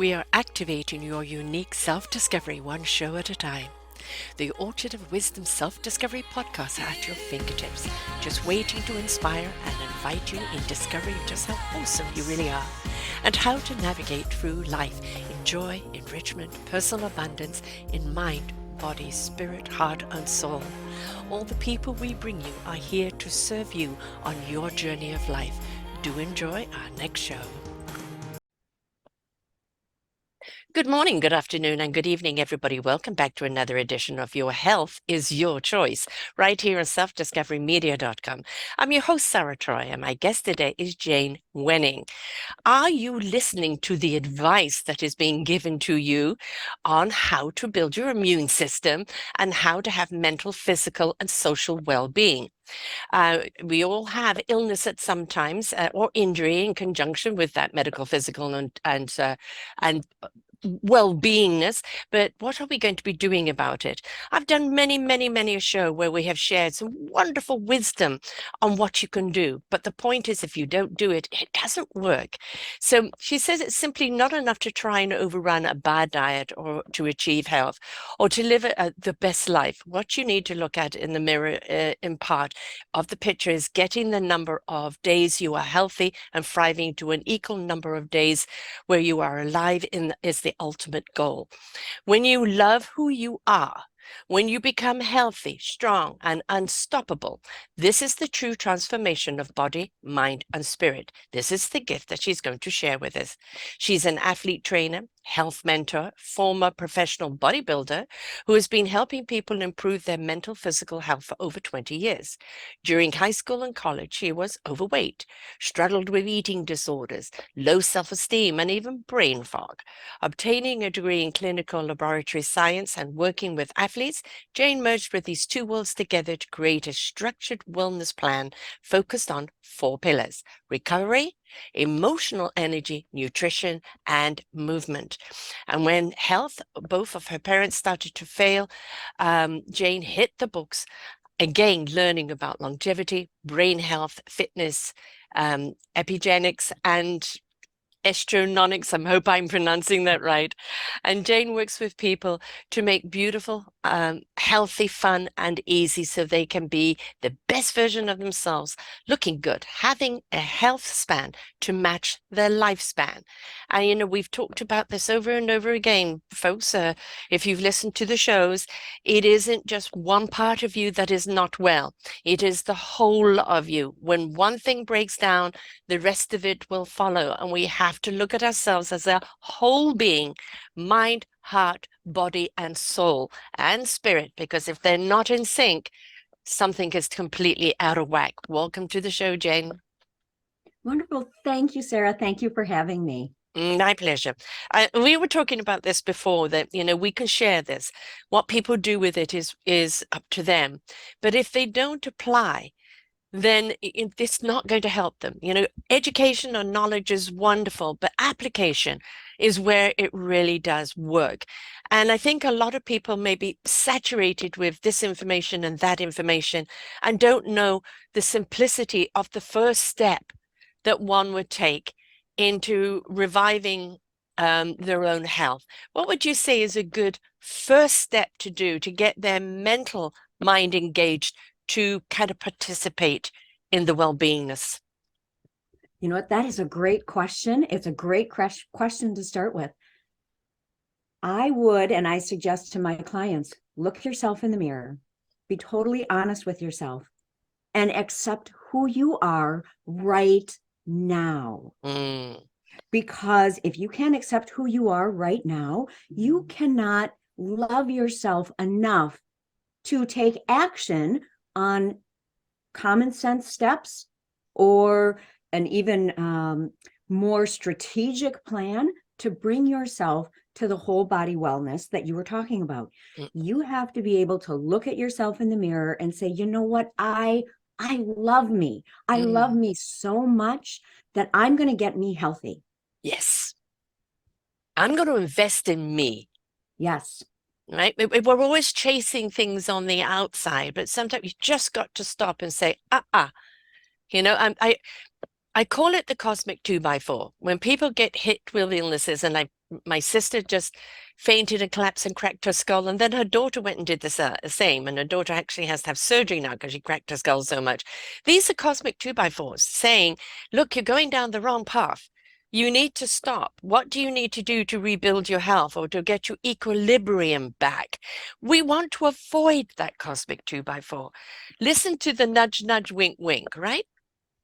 We are activating your unique self-discovery one show at a time. The Orchard of Wisdom Self-Discovery podcast are at your fingertips, just waiting to inspire and invite you in discovering just how awesome you really are and how to navigate through life in joy, enrichment, personal abundance, in mind, body, spirit, heart, and soul. All the people we bring you are here to serve you on your journey of life. Do enjoy our next show. Good morning, good afternoon, and good evening, everybody. Welcome back to another edition of Your Health is Your Choice, right here on selfdiscoverymedia.com. I'm your host, Sarah Troy, and my guest today is Jane Wenning. Are you listening to the advice that is being given to you on how to build your immune system and how to have mental, physical, and social well-being? We all have illness at some times or injury in conjunction with that medical, physical, and well-beingness, but what are we going to be doing about it? I've done many a show where we have shared some wonderful wisdom on what you can do, but the point is, if you don't do it, it doesn't work. So she says it's simply not enough to try and overrun a bad diet or to achieve health or to live the best life. What you need to look at in the mirror, in part of the picture, is getting the number of days you are healthy and thriving to an equal number of days where you are alive is the ultimate goal. When you love who you are, when you become healthy, strong, and unstoppable, this is the true transformation of body, mind, and spirit. This is the gift that she's going to share with us. She's an athlete trainer, health mentor, former professional bodybuilder who has been helping people improve their mental, physical health for over 20 years. During high school and college, she was overweight, struggled with eating disorders, low self-esteem, and even brain fog. Obtaining a degree in clinical laboratory science and working with athletes, Jane merged with these two worlds together to create a structured wellness plan focused on 4 pillars: recovery, emotional energy, nutrition, and movement. And when health, both of her parents started to fail, Jane hit the books, again, learning about longevity, brain health, fitness, epigenetics, and Estrononics. I hope I'm pronouncing that right. And Jane works with people to make beautiful, healthy, fun, and easy so they can be the best version of themselves, looking good, having a health span to match their lifespan. And, we've talked about this over and over again, folks. If you've listened to the shows, it isn't just one part of you that is not well. It is the whole of you. When one thing breaks down, the rest of it will follow. And we have to look at ourselves as a whole being, mind, heart, body, and soul, and spirit, because if they're not in sync, something is completely out of whack. Welcome to the show, Jane. Wonderful. Thank you, Sarah. Thank you for having me. My pleasure. We were talking about this before, that, we can share this. What people do with it is up to them. But if they don't apply, then it's not going to help them. Education or knowledge is wonderful, but application is where it really does work. And I think a lot of people may be saturated with this information and that information and don't know the simplicity of the first step that one would take into reviving their own health. What would you say is a good first step to do to get their mental mind engaged to kind of participate in the well-beingness? You know what? That is a great question. It's a great question to start with. I would, and I suggest to my clients, look yourself in the mirror, be totally honest with yourself, and accept who you are right now. Because if you can't accept who you are right now, you cannot love yourself enough to take action on common sense steps or an even more strategic plan to bring yourself to the whole body wellness that you were talking about. You have to be able to look at yourself in the mirror and say, you know what, I love me. I love me so much that I'm going to get me healthy. Yes. I'm going to invest in me. Yes. Right? We're always chasing things on the outside, but sometimes you just got to stop and say, I I call it the cosmic 2x4. When people get hit with illnesses, and my sister just fainted and collapsed and cracked her skull, and then her daughter went and did the same, and her daughter actually has to have surgery now because she cracked her skull so much. These are cosmic 2x4s saying, look, you're going down the wrong path. You need to stop. What do you need to do to rebuild your health or to get your equilibrium back? We want to avoid that cosmic 2x4. Listen to the nudge, nudge, wink, wink, right?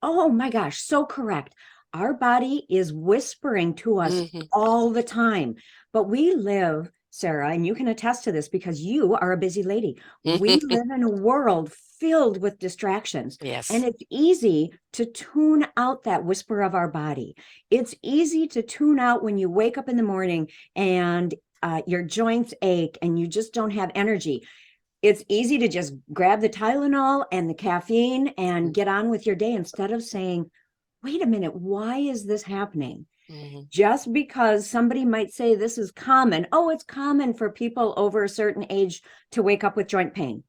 Oh my gosh, so correct. Our body is whispering to us Hmm. all the time. But we live, Sarah, and you can attest to this because you are a busy lady. We live in a world filled with distractions, and Yes. it's easy to tune out that whisper of our body. It's easy to tune out when you wake up in the morning and your joints ache and you just don't have energy. It's easy to just grab the Tylenol and the caffeine and get on with your day instead of saying, wait a minute, why is this happening? Hmm. Just because somebody might say this is common. Oh, it's common for people over a certain age to wake up with joint pain.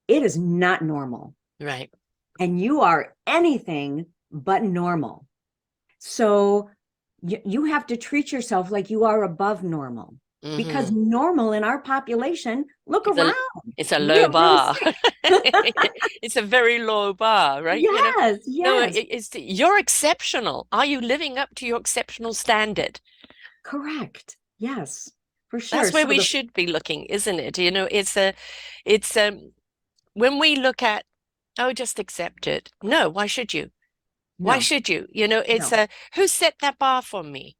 It is not normal. Right. And you are anything but normal. So you have to treat yourself like you are above normal because Hmm. normal in our population, look It's a around. it's a We low get really bar. sick. It's a very low bar, right? Yes, No, yes, you're exceptional. Are you living up to your exceptional standard? correct. Yes, for sure. That's where So we the should be looking, isn't it? It's when we look at, oh, just accept it. No, why should you? Why no, should you? It's no. who set that bar for me?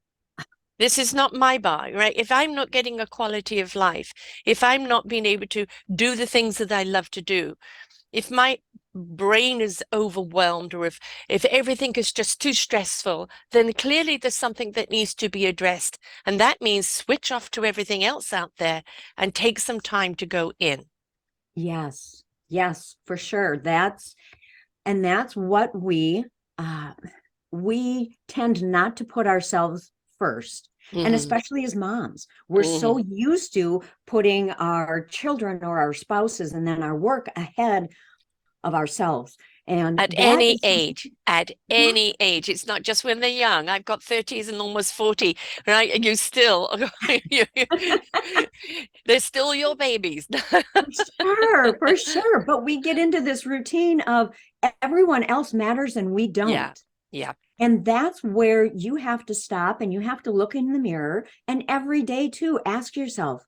This is not my bar, right? If I'm not getting a quality of life, if I'm not being able to do the things that I love to do, if my brain is overwhelmed or if everything is just too stressful, then clearly there's something that needs to be addressed. And that means switch off to everything else out there and take some time to go in. Yes, yes, for sure. That's what uh we tend not to put ourselves first. And Hmm. especially as moms, we're so Hmm. used to putting our children or our spouses and then our work ahead of ourselves. And At that any is something, age, at yeah, any age. It's not just when they're young. I've got 30s and almost 40, right? And you still, they're still your babies. for sure, for sure. But we get into this routine of everyone else matters and we Yeah, don't. yeah. And that's where you have to stop and you have to look in the mirror and every day too ask yourself,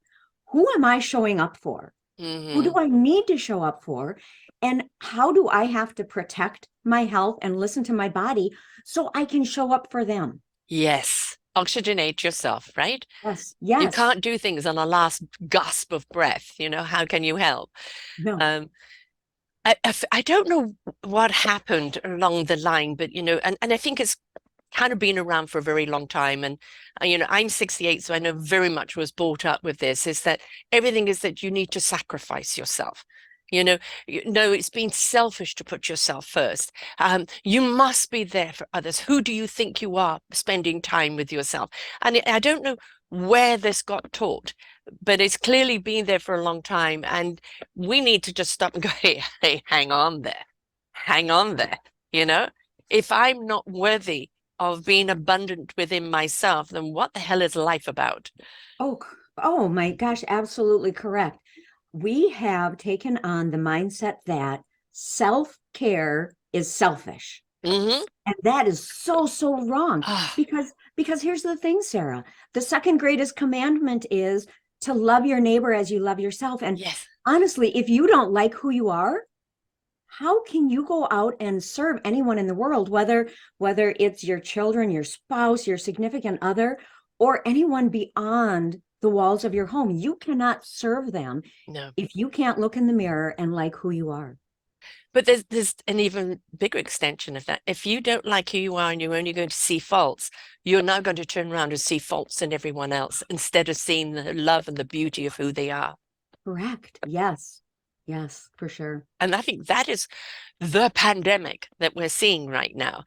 who am I showing up for? Who do Hmm. I need to show up for? And how do I have to protect my health and listen to my body so I can show up for them? Yes. Oxygenate yourself, right? Yes, You yes, can't do things on a last gasp of breath. How can you help? no, Um, I don't know what happened along the line, but and I think it's kind of been around for a very long time. And I'm 68, so I know very much was brought up with this, is that everything is that you need to sacrifice yourself. No, it's been selfish to put yourself first. You must be there for others. Who do you think you are spending time with yourself? And I don't know where this got taught, but it's clearly been there for a long time. And we need to just stop and go, hey, hey, hang on there. Hang on there. You know, if I'm not worthy of being abundant within myself, then what the hell is life about? oh, oh my gosh, absolutely correct. We have taken on the mindset that self-care is selfish. Hmm. And that is so, so wrong. Ah, Because here's the thing, Sarah. The second greatest commandment is to love your neighbor as you love yourself. And yes. honestly, if you don't like who you are, how can you go out and serve anyone in the world, whether it's your children, your spouse, your significant other, or anyone beyond the walls of your home? You cannot serve them No. if you can't look in the mirror and like who you are. But there's an even bigger extension of that. If you don't like who you are and you're only going to see faults, you're now going to turn around and see faults in everyone else instead of seeing the love and the beauty of who they are. Correct. Yes. Yes, for sure. And I think that is the pandemic that we're seeing right now.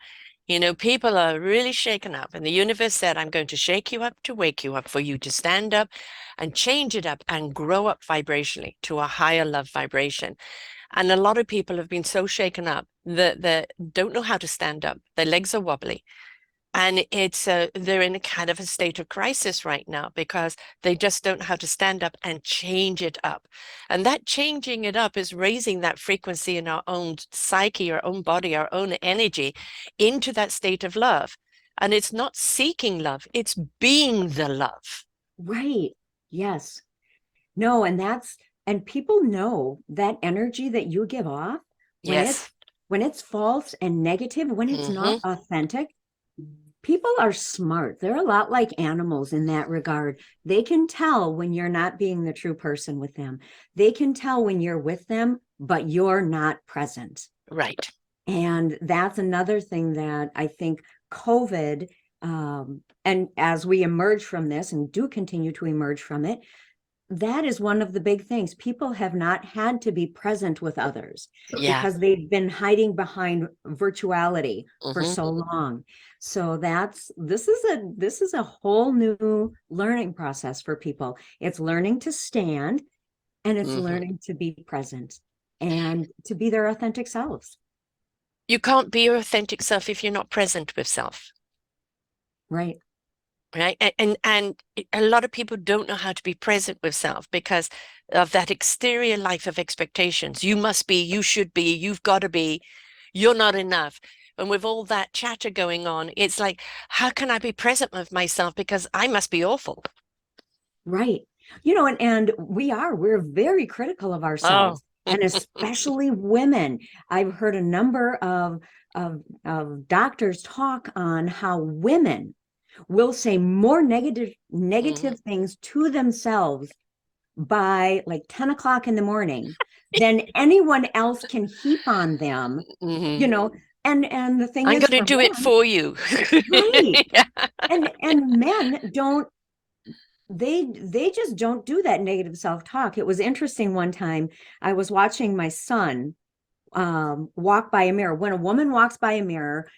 People are really shaken up, and the universe said, I'm going to shake you up to wake you up for you to stand up and change it up and grow up vibrationally to a higher love vibration. And a lot of people have been so shaken up that they don't know how to stand up. Their legs are wobbly. And they're in a kind of a state of crisis right now because they just don't know how to stand up and change it up. And that changing it up is raising that frequency in our own psyche, our own body, our own energy into that state of love. And it's not seeking love, it's being the love. Right. Yes. No, and people know that energy that you give off when Yes. it's false and negative, when it's not Hmm. authentic, people are smart. They're a lot like animals in that regard. They can tell when you're not being the true person with them. They can tell when you're with them, but you're not present. Right. And that's another thing that I think COVID, and as we emerge from this and do continue to emerge from it, that is one of the big things. People have not had to be present with others Yeah. because they've been hiding behind virtuality for Hmm. so long. So this is a whole new learning process for people. It's learning to stand and it's Hmm. learning to be present and to be their authentic selves. You can't be your authentic self if you're not present with self. Right. Right. And a lot of people don't know how to be present with self because of that exterior life of expectations. You must be, you should be, you've got to be, you're not enough. And with all that chatter going on, it's like, how can I be present with myself? Because I must be awful. Right. And we're very critical of Oh, ourselves, and especially women. I've heard a number of doctors talk on how women will say more mhm. negative things to themselves by like 10 o'clock in the morning than anyone else can heap on them, you Mhm. know. And the thing I'm is going to for do it men, for you. right. Yeah. And men don't they just don't do that negative self-talk. It was interesting one time I was watching my son walk by a mirror. When a woman walks by a mirror,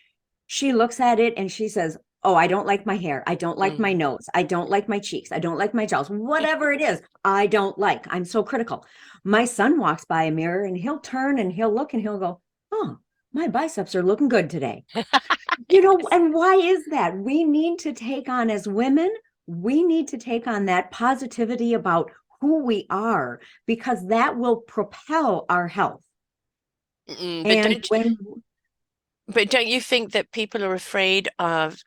she looks at it and she says, oh, I don't like my hair, I don't like my Mm. nose, I don't like my cheeks, I don't like my jaws, whatever it is, I don't like, I'm so critical. My son walks by a mirror and he'll turn and he'll look and he'll go, oh, my biceps are looking good today. And why is that? We need to take on, as women, we need to take on that positivity about who we are, because that will propel our health. Mm, And when, but don't you think that people are afraid of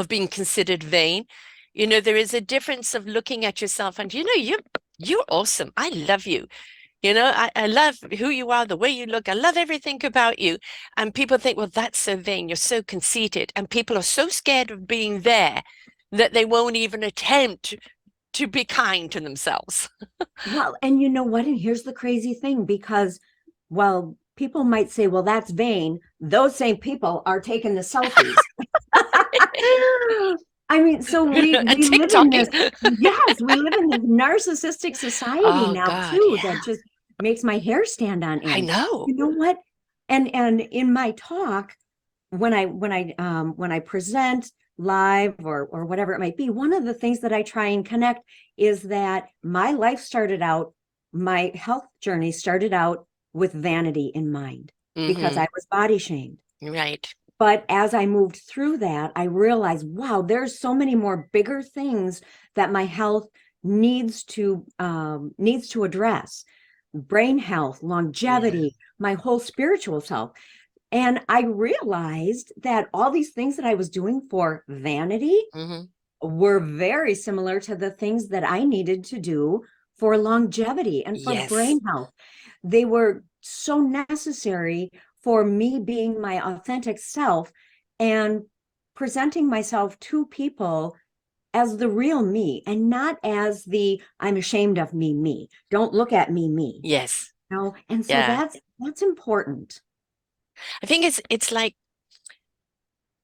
being considered vain? You know, there is a difference of looking at yourself and you're awesome. I love you. I love who you are, the way you look. I love everything about you. And people think, well, that's so vain. You're so conceited. And people are so scared of being there that they won't even attempt to be kind to themselves. well, and you know what? And here's the crazy thing, because, well, people might say, well, that's vain. Those same people are taking the selfies. I mean, so And we live in this, TikToking. yes, we live in this narcissistic society Oh now God, too that yeah. just makes my hair stand on I end. know. You know what? And in my talk, when I present live or whatever it might be, one of the things that I try and connect is that my health journey started out with vanity in mind because Hmm. I was body shamed. Right. But as I moved through that, I realized, wow, there's so many more bigger things that my health needs to address: brain health, Yeah. longevity, my whole spiritual self. And I realized that all these things that I was doing for vanity Hmm. were very similar to the things that I needed to do for longevity and for Yes. brain health. They were so necessary for me being my authentic self and presenting myself to people as the real me and not as the I'm ashamed of me. Don't look at me. Yes. And so Yeah. that's important. I think it's like,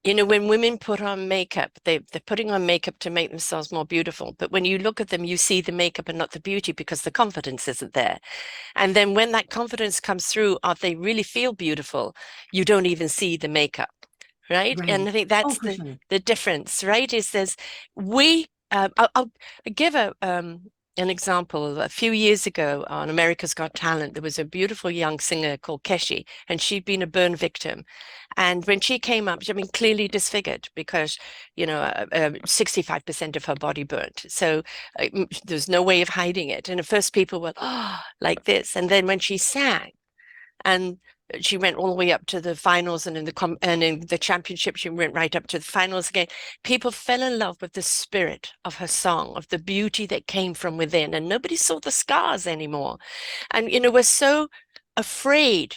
when women put on makeup, they're putting on makeup to make themselves more beautiful. But when you look at them, you see the makeup and not the beauty because the confidence isn't there. And then when that confidence comes through, or they really feel beautiful, you don't even see the makeup, right? And Right. I think Oh, that's for the sure. the difference, right? Is there's we I'll give an example. A few years ago on America's Got Talent, there was a beautiful young singer called Keshi, and she'd been a burn victim. And when she came up, I mean, clearly disfigured because, 65% of her body burnt. So there's no way of hiding it. And at first people were, oh, like this. And then when she sang, and she went all the way up to the finals, and in the championship she went right up to the finals again. People fell in love with the spirit of her song, of the beauty that came from within, and nobody saw the scars anymore. And we're so afraid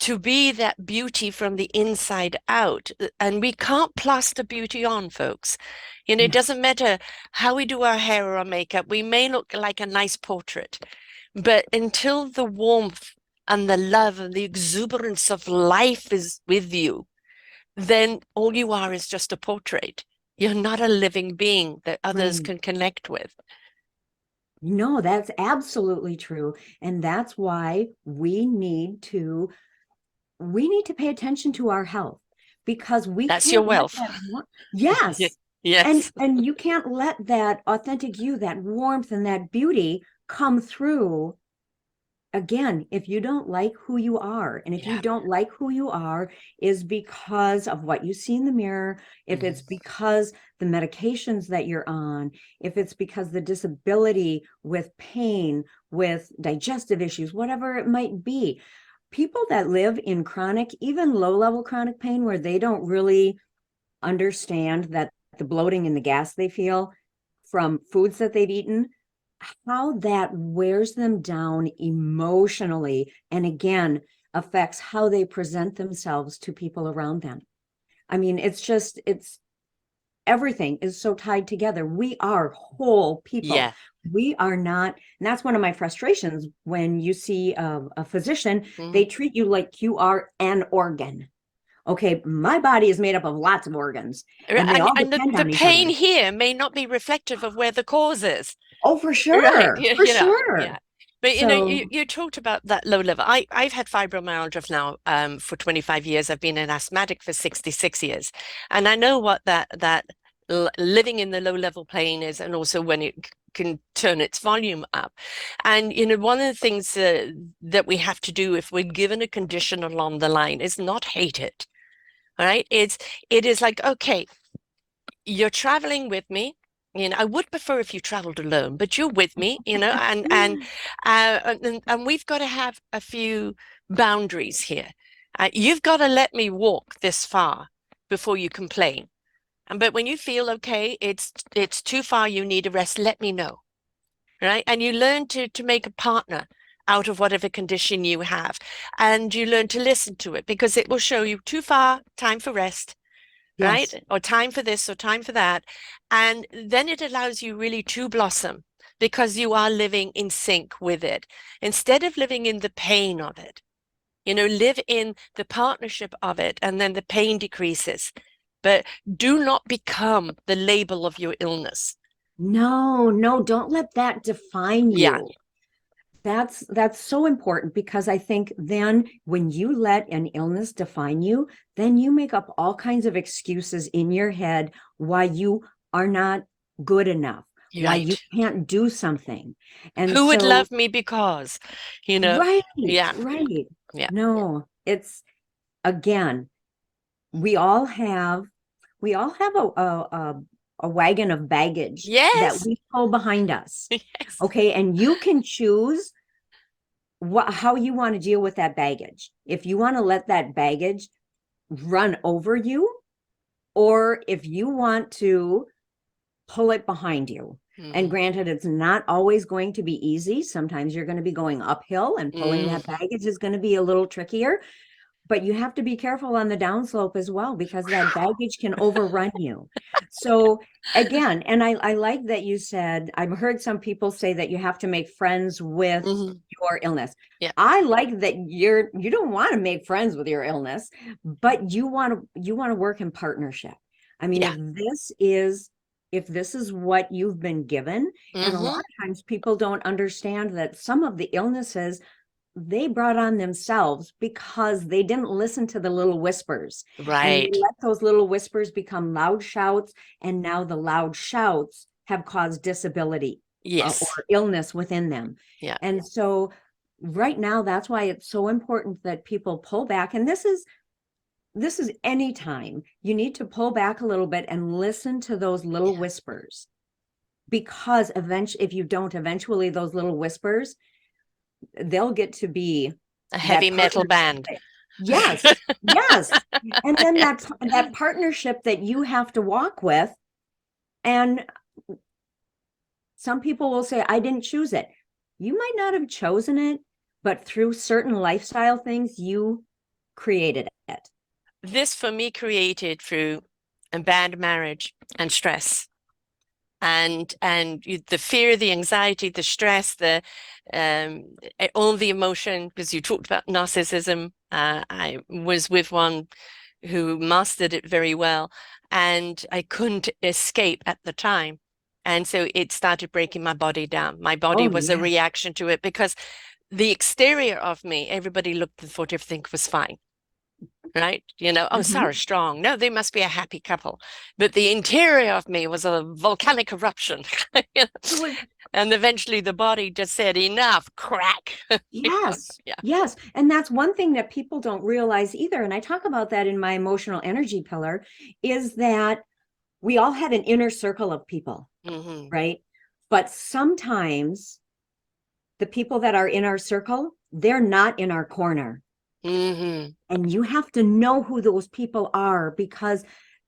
to be that beauty from the inside out, and we can't plaster beauty on, folks. It Yeah. doesn't matter how we do our hair or our makeup. We may look like a nice portrait, but until the warmth and the love and the exuberance of life is with you, then all you are is just a portrait. You're not a living being that others Right. can connect with. No, that's absolutely true. And that's why we need to pay attention to our health, because we That's your can't let wealth. that yes. And Yes. you can't let that authentic you, that warmth and that beauty come through. Again, if you don't like who you are, and if you Yeah. don't like who you are is because of what you see in the mirror, if it's Mhm. because the medications that you're on, if it's because the disability with pain, with digestive issues, whatever it might be, people that live in chronic, even low-level chronic pain, where they don't really understand that the bloating and the gas they feel from foods that they've eaten, how that wears them down emotionally, and again affects how they present themselves to people around them. I mean, it's everything is so tied together. We are whole people. Yeah. We are not, and that's one of my frustrations when you see a physician. They Mhm. treat you like you are an organ. Okay, my body is made up of lots of organs, and they And, all and the, depend the on each pain other. here may not be reflective of where the cause is. Oh, for Right. sure, Yeah, for sure. yeah. But So you talked about that low level. I've had fibromyalgia now for 25 years. I've been an asthmatic for 66 years. And I know what that living in the low level plane is, and also when it can turn its volume up. And one of the things that we have to do if we're given a condition along the line is not hate it. All right. It is like, okay, you're traveling with me. I would prefer if you traveled alone, but you're with me, and we've got to have a few boundaries here. You've got to let me walk this far before you complain. But when you feel okay, it's too far, you need a rest, let me know. Right? And you learn to make a partner out of whatever condition you have. And you learn to listen to it because it will show you too far, time for rest, yes. right? Or time for this or time for that. And then it allows you really to blossom because you are living in sync with it instead of living in the pain of it. Live in the partnership of it, and then the pain decreases. But do not become the label of your illness. No, no, don't let that define Yeah. you. That's so important, because I think then when you let an illness define you, then you make up all kinds of excuses in your head why you are not good enough, why you Right. can't do something. And Who would so, love me because, you know, right, yeah, right. yeah. No, it's again, we all have we all have a wagon of baggage that Yes. we pull behind us. Yes. Okay, and you can choose how you want to deal with that baggage. If you want to let that baggage run over you, or if you want to pull it behind you. And Mm. granted, it's not always going to be easy. Sometimes you're going to be going uphill, and pulling Mm. that baggage is going to be a little trickier. But you have to be careful on the downslope as well, because that baggage can overrun you. So again, and I like that you said, I've heard some people say that you have to make friends with Mhm. your illness. Yeah. I like that you don't want to make friends with your illness, but you want to work in partnership. I mean, Yeah. if this is what you've been given, and a lot Hmm. of times people don't understand that some of the illnesses they brought on themselves because they didn't listen to the little whispers, and they Right. let those little whispers become loud shouts, and now the loud shouts have caused disability Yes. or illness within them. Yeah. And so right now, that's why it's so important that people pull back. And this is any time you need to pull back a little bit and listen to those little Yeah. whispers, because eventually, if you don't, eventually those little whispers, they'll get to be A that heavy metal partnership. band. Yes, yes. And then Yes. that partnership that you have to walk with. And some people will say, I didn't choose it. You might not have chosen it, but through certain lifestyle things, you created it. This for me created through a bad marriage and stress. The fear, the anxiety, the stress, the all the emotion, because you talked about narcissism. I was with one who mastered it very well, and I couldn't escape at the time. And so it started breaking my body down. My body Oh, was a yes. reaction to it because the exterior of me, everybody looked and thought everything was fine, right? Oh, Mhm. Sarah's strong. No, they must be a happy couple. But the interior of me was a volcanic eruption. You It know? was, And eventually the body just said, enough, crack. yes, Yeah. yes. And that's one thing that people don't realize either. And I talk about that in my emotional energy pillar, is that we all have an inner circle of people, Hmm. right? But sometimes the people that are in our circle, they're not in our corner. Hmm. And you have to know who those people are, because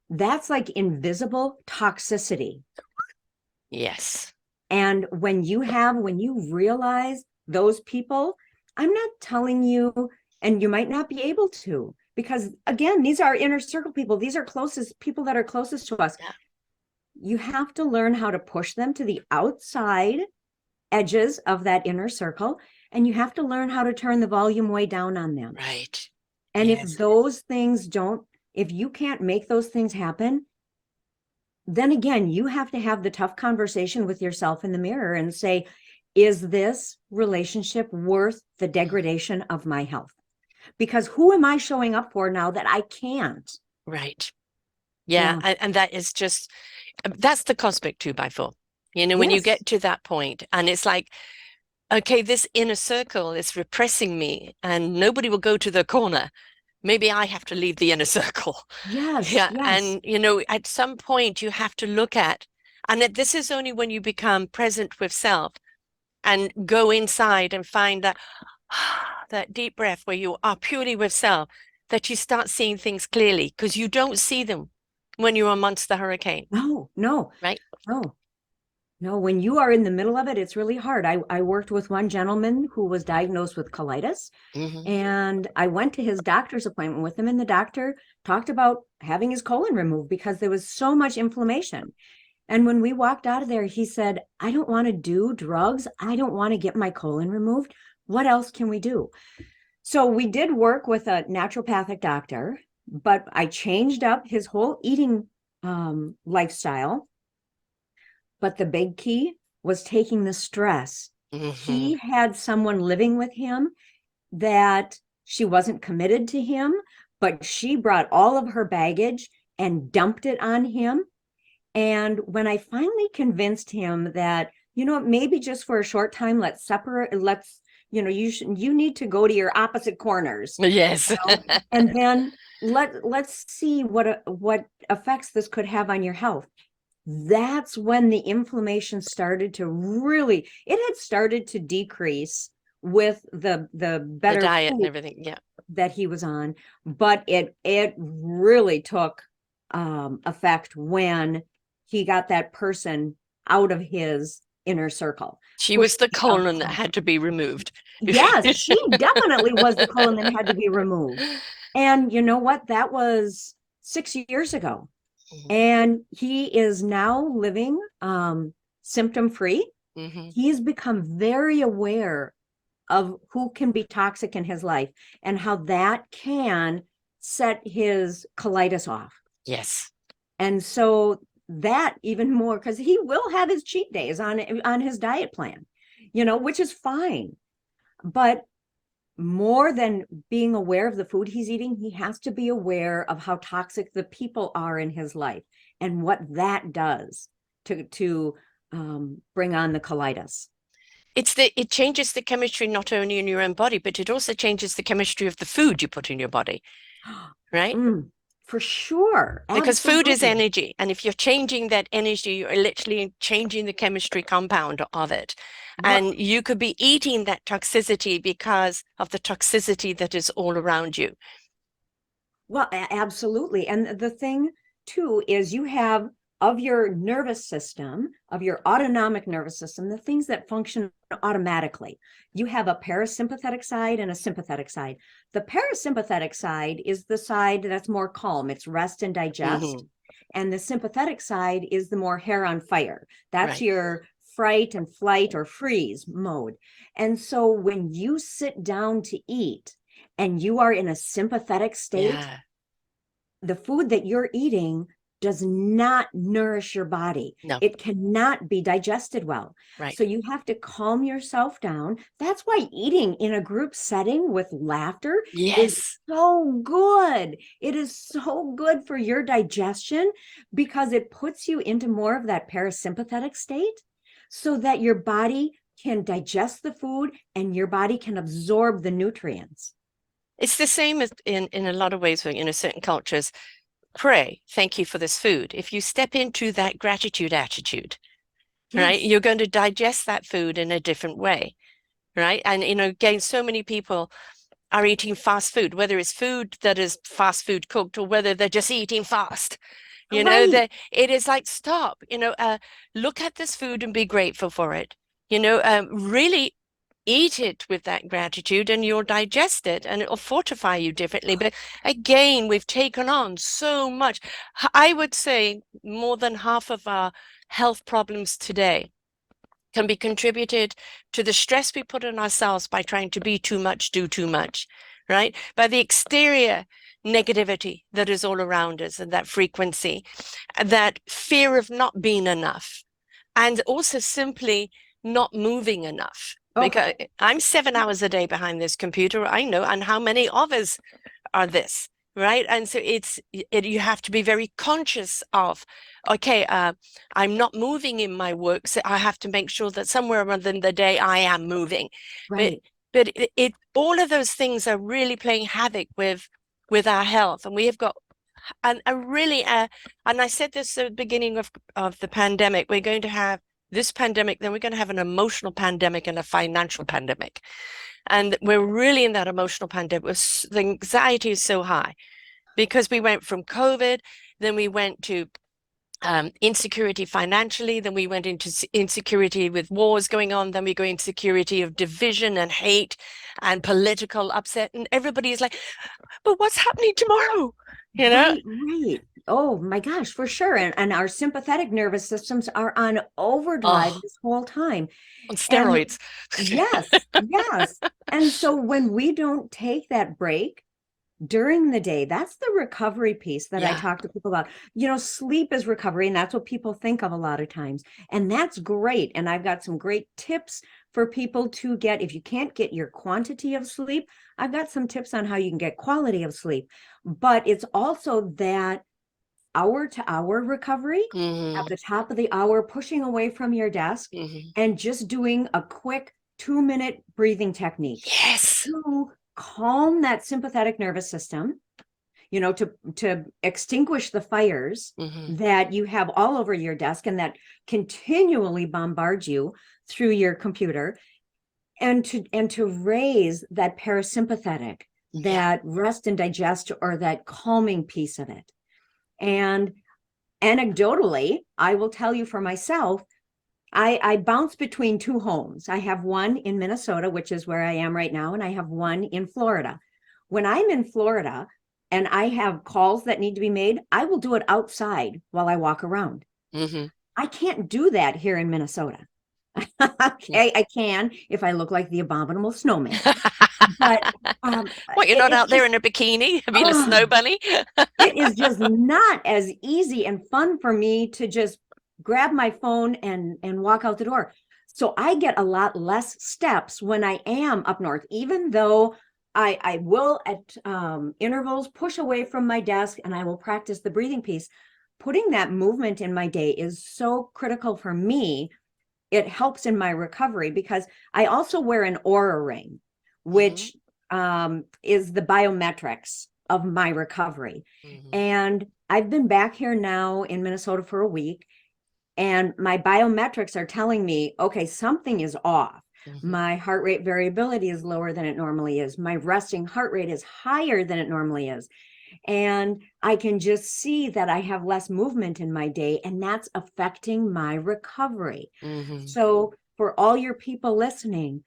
that's like invisible toxicity. Yes. And when you realize those people, I'm not telling you, and you might not be able to, because again, these are inner circle people. These are closest people that are closest to us. Yeah. You have to learn how to push them to the outside edges of that inner circle. And you have to learn how to turn the volume way down on them. Right. And if Yes. those things don't, if you can't make those things happen, then again, you have to have the tough conversation with yourself in the mirror and say, is this relationship worth the degradation of my health? Because who am I showing up for now that I can't? Right. Yeah. Yeah. And that is just, that's the cosmic 2x4. When you Yes. get to that point and it's like, okay, this inner circle is repressing me and nobody will go to the corner. Maybe I have to leave the inner circle. Yes. Yeah. Yes. And, at some point you have to look at, and this is only when you become present with self and go inside and find that, that deep breath where you are purely with self, that you start seeing things clearly because you don't see them when you're amongst the hurricane, No, no, right? no. No, when you are in the middle of it, it's really hard. I worked with one gentleman who was diagnosed with colitis, Hmm. and I went to his doctor's appointment with him, and the doctor talked about having his colon removed because there was so much inflammation. And when we walked out of there, he said, I don't want to do drugs. I don't want to get my colon removed. What else can we do? So we did work with a naturopathic doctor, but I changed up his whole eating lifestyle. But the big key was taking the stress. Hmm. He had someone living with him that she wasn't committed to him, but she brought all of her baggage and dumped it on him. And when I finally convinced him that, maybe just for a short time, let's separate, you need to go to your opposite corners, Yes. and then let's see what effects this could have on your health. That's when the inflammation started to really, it had started to decrease with the The better diet and food everything. Yeah. that he was on, but it really took effect when he got that person out of his inner circle, She was pushed the to the colon that outside. had to be removed. Yes, she definitely was the colon that had to be removed. And you know what? That was 6 years ago. And he is now living symptom free. Hmm. He's become very aware of who can be toxic in his life and how that can set his colitis off. Yes. And so that even more, because he will have his cheat days on his diet plan, which is fine. But more than being aware of the food he's eating, he has to be aware of how toxic the people are in his life and what that does to bring on the colitis. It changes the chemistry not only in your own body, but it also changes the chemistry of the food you put in your body, right? Mm, for sure. Because food is Absolutely. energy. And if you're changing that energy, you're literally changing the chemistry compound of it. What? And you could be eating that toxicity because of the toxicity that is all around you. Well, absolutely. And the thing too is you have of your nervous system, of your autonomic nervous system, the things that function automatically. You have a parasympathetic side and a sympathetic side. The parasympathetic side is the side that's more calm, it's rest and digest. Hmm. And the sympathetic side is the more hair on fire. That's Right. your fright and flight or freeze mode. And so when you sit down to eat and you are in a sympathetic state, Yeah. the food that you're eating does not nourish your body. No. It cannot be digested well. Right. So you have to calm yourself down. That's why eating in a group setting with laughter is Yes. so good. It is so good for your digestion because it puts you into more of that parasympathetic state so that your body can digest the food and your body can absorb the nutrients. It's the same as in a lot of ways, where, certain cultures pray, thank you for this food. If you step into that gratitude attitude, right, Yes. you're going to digest that food in a different way, right? And, again, so many people are eating fast food, whether it's food that is fast food cooked or whether they're just eating fast. Right. That it is like, stop, look at this food and be grateful for it. Really eat it with that gratitude and you'll digest it and it'll fortify you differently. But again, we've taken on so much. I would say more than half of our health problems today can be contributed to the stress we put on ourselves by trying to be too much, do too much, right? By the exterior negativity that is all around us and that frequency, that fear of not being enough, and also simply not moving enough. Oh, Because I'm 7 hours a day behind this computer, I know, and how many of us are this, right? And so you have to be very conscious of, okay, I'm not moving in my work, so I have to make sure that somewhere within the day I am moving. But right. all of those things are really playing havoc with our health, and we have got and a really and I said this at the beginning of the pandemic, we're going to have this pandemic, then we're going to have an emotional pandemic and a financial pandemic. And we're really in that emotional pandemic. The anxiety is so high because we went from COVID, then we went to insecurity financially, then we went into insecurity with wars going on, then we go insecurity of division and hate and political upset. And everybody's like, but what's happening tomorrow? You know, Right, right. Oh my gosh, for sure. And our sympathetic nervous systems are on overdrive oh, this whole time. on And steroids. yes, yes. And so when we don't take that break during the day, that's the recovery piece that I Yeah. talk to people about. Sleep is recovery, and that's what people think of a lot of times. And that's great. And I've got some great tips for people to get. If you can't get your quantity of sleep, I've got some tips on how you can get quality of sleep. But it's also that hour to hour recovery at Hmm. the top of the hour, pushing away from your desk Hmm. and just doing a quick 2-minute breathing technique Yes. to calm that sympathetic nervous system, to extinguish the fires Hmm. that you have all over your desk and that continually bombard you through your computer, and to raise that parasympathetic, Yeah. that rest and digest, or that calming piece of it. And anecdotally, I will tell you for myself, I bounce between two homes. I have one in Minnesota, which is where I am right now, and I have one in Florida. When I'm in Florida and I have calls that need to be made, I will do it outside while I walk around. Hmm. I can't do that here in Minnesota. Okay, I can if I look like the abominable snowman, but What, you're not it's out there just, in a bikini being a snow oh, bunny? it is just not as easy and fun for me to just grab my phone and walk out the door. So I get a lot less steps when I am up north, even though I will at intervals push away from my desk and I will practice the breathing piece. putting that movement in my day is so critical for me. It helps in my recovery because I also wear an aura ring, Mm-hmm. which is the biometrics of my recovery. Mm-hmm. And I've been back here now in Minnesota for a week, and my biometrics are telling me, okay, something is off. Mm-hmm. My heart rate variability is lower than it normally is. My resting heart rate is higher than it normally is. And I can just see that I have less movement in my day, and that's affecting my recovery. Mm-hmm. So, for all your people listening,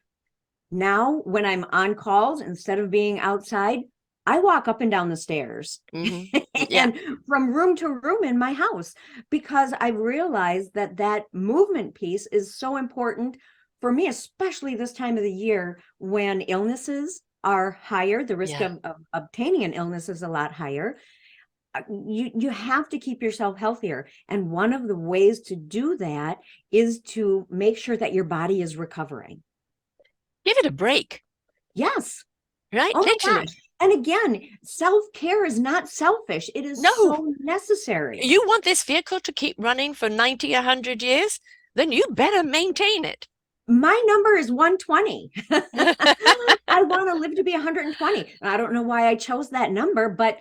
now when I'm on calls, instead of being outside, I walk up and down the stairs Mm-hmm. Yeah. and from room to room in my house, because I've realized that that movement piece is so important for me, especially this time of the year when illnesses are higher. The risk Yeah. of obtaining an illness is a lot higher. You have to keep yourself healthier, and one of the ways to do that is to make sure that your body is recovering. Give it a break, Yes. right? Oh my Literally. gosh. And again, self-care is not selfish. It is No, so necessary. you want this vehicle to keep running for 90, 100 years? Then you better maintain it. My number is 120. I want to live to be 120. I don't know why I chose that number, but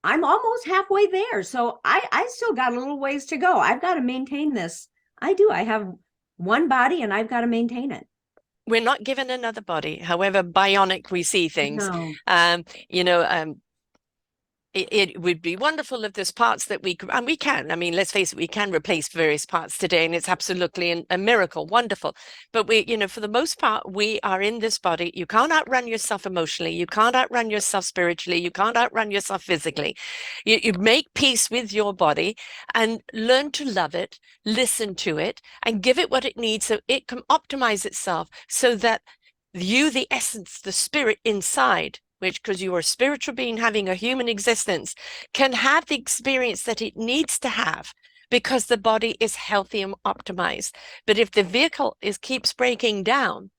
I'm almost halfway there. So I still got a little ways to go. I've got to maintain this. I do. I have one body and I've got to maintain it. We're not given another body, however bionic we see things. No. Um, you know, it would be wonderful if there's parts that and we can, I mean, let's face it, we can replace various parts today, and it's absolutely a miracle, wonderful. But for the most part, we are in this body. You can't outrun yourself emotionally. You can't outrun yourself spiritually. You can't outrun yourself physically. You make peace with your body and learn to love it, listen to it, and give it what it needs so it can optimize itself so that you, the essence, the spirit inside, which, because you are a spiritual being having a human existence, can have the experience that it needs to have because the body is healthy and optimized. But if the vehicle keeps breaking down,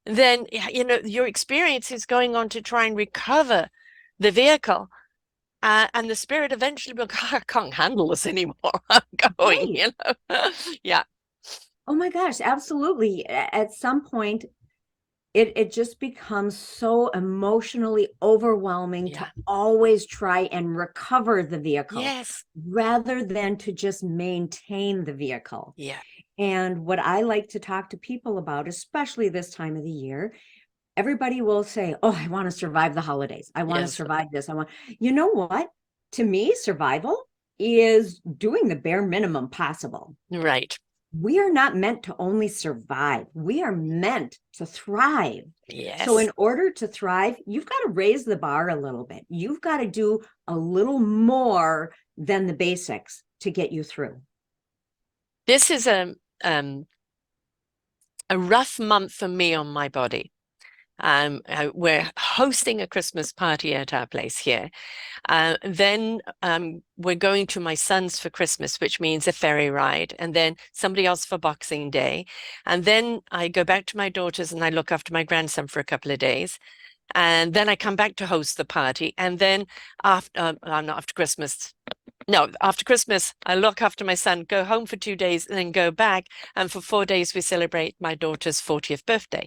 then your experience is going on to try and recover the vehicle. And the spirit eventually will go, I can't handle this anymore. I'm going, Right. Yeah. Oh my gosh, absolutely. At some point, it just becomes so emotionally overwhelming to Yeah. always try and recover the vehicle Yes. rather than to just maintain the vehicle. Yeah. And what I like to talk to people about, especially this time of the year, everybody will say, oh, I want to survive the holidays. I want to Yes. survive this. You know what? To me, survival is doing the bare minimum possible. Right. We are not meant to only survive. We are meant to thrive. So, Yes. in order to thrive, you've got to raise the bar a little bit. You've got to do a little more than the basics to get you through. This is um, a rough month for me on my body. We're hosting a Christmas party at our place here. Then we're going to my son's for Christmas, which means a ferry ride, and then somebody else for Boxing Day. And then I go back to my daughter's and I look after my grandson for a couple of days. And then I come back to host the party. And then not after Christmas. No, after Christmas, I look after my son, go home for 2 days, and then go back. And for 4 days, we celebrate my daughter's 40th birthday.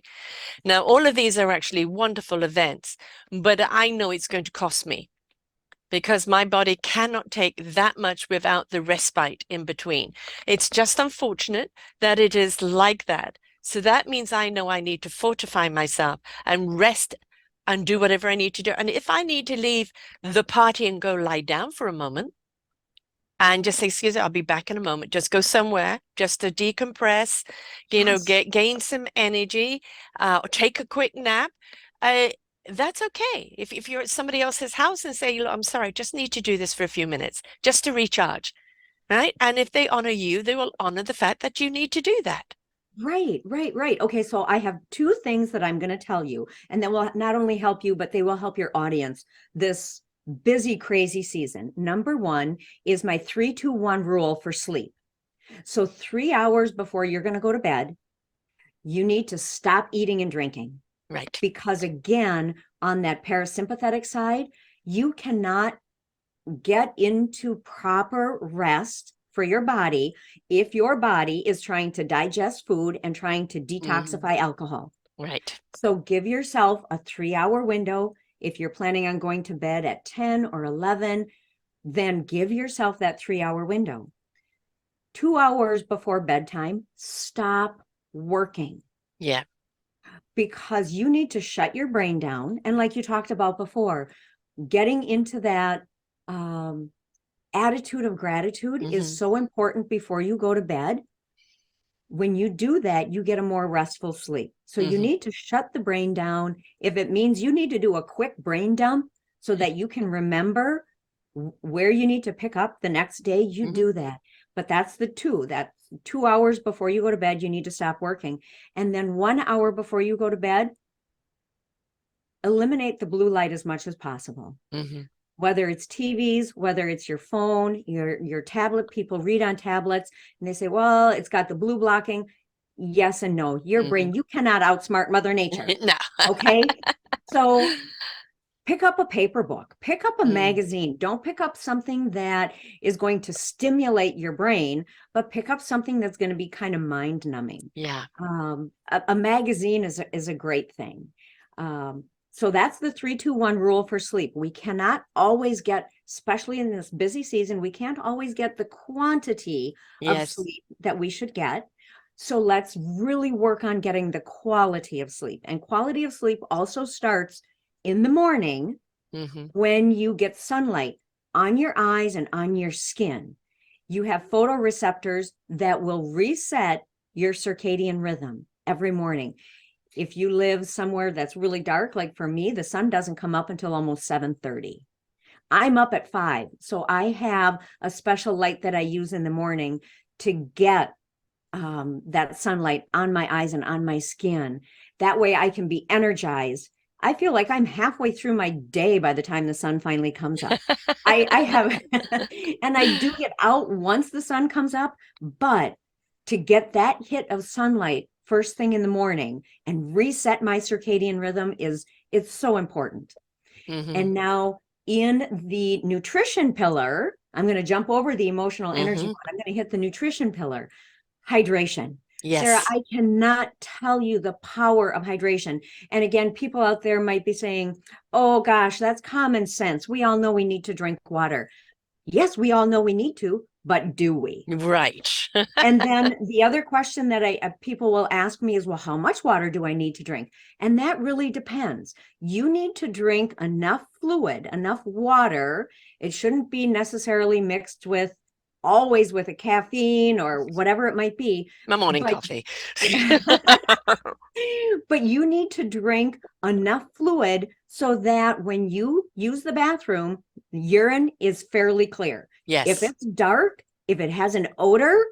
Now, all of these are actually wonderful events, but I know it's going to cost me because my body cannot take that much without the respite in between. It's just unfortunate that it is like that. So that means I know I need to fortify myself and rest and do whatever I need to do. And if I need to leave the party and go lie down for a moment, and just say, excuse me, I'll be back in a moment. Just go somewhere just to decompress, Yes. gain some energy, or take a quick nap. Uh, that's okay. If you're at somebody else's house and say, look, I'm sorry, I just need to do this for a few minutes just to recharge, right? And if they honor you, they will honor the fact that you need to do that. Right, right, right. Okay, so I have two things that I'm going to tell you, and that will not only help you, but they will help your audience this busy, crazy season. Number one is my 3-2-1 rule for sleep. So 3 hours before you're going to go to bed, you need to stop eating and drinking. Right. Because again, on that parasympathetic side, you cannot get into proper rest for your body if your body is trying to digest food and trying to detoxify alcohol. Right. So give yourself a 3-hour window. If you're planning on going to bed at 10 or 11, then give yourself that 3-hour window. 2 hours before bedtime, stop working. Yeah. Because you need to shut your brain down. And like you talked about before, getting into that attitude of gratitude is so important before you go to bed. When you do that, you get a more restful sleep. So you need to shut the brain down. If it means you need to do a quick brain dump so that you can remember where you need to pick up the next day, you do that. But that's that's 2 hours before you go to bed, you need to stop working. And then 1 hour before you go to bed, eliminate the blue light as much as possible. Whether it's TVs, whether it's your phone, your tablet. People read on tablets and they say, well, it's got the blue blocking. Yes and no. Your brain, you cannot outsmart Mother Nature. No. Okay. So pick up a paper book, pick up a magazine. Don't pick up something that is going to stimulate your brain, but pick up something that's going to be kind of mind numbing. Yeah. A magazine is a great thing. So that's the 3-2-1 rule for sleep. We cannot always get, especially in this busy season, we can't always get the quantity of sleep that we should get. So let's really work on getting the quality of sleep. And quality of sleep also starts in the morning when you get sunlight on your eyes and on your skin. You have photoreceptors that will reset your circadian rhythm every morning. If you live somewhere that's really dark, like for me, the sun doesn't come up until almost 7:30. I'm up at 5. So I have a special light that I use in the morning to get that sunlight on my eyes and on my skin. That way I can be energized. I feel like I'm halfway through my day by the time the sun finally comes up. I have, and I do get out once the sun comes up, but to get that hit of sunlight first thing in the morning and reset my circadian rhythm it's so important. And now in the nutrition pillar, I'm going to jump over the emotional energy one. I'm going to hit the nutrition pillar. Hydration. Yes. Sarah, I cannot tell you the power of hydration. And again, people out there might be saying, oh gosh, that's common sense. We all know we need to drink water. Yes, we all know we need to, but do we? Right. And then the other question that people will ask me is, well, how much water do I need to drink? And that really depends. You need to drink enough fluid, enough water. It shouldn't be necessarily mixed with always with a caffeine or whatever it might be. My morning coffee. But you need to drink enough fluid so that when you use the bathroom, urine is fairly clear. Yes. If it's dark, if it has an odor,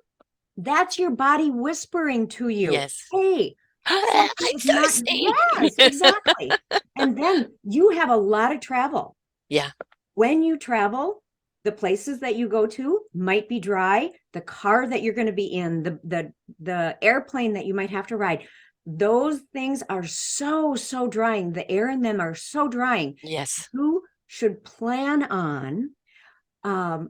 that's your body whispering to you. Yes. Hey, I'm thirsty. Yes, exactly. And then you have a lot of travel. Yeah. When you travel, the places that you go to might be dry. The car that you're going to be in, the airplane that you might have to ride, those things are so drying. The air in them are so drying. Yes. You should plan on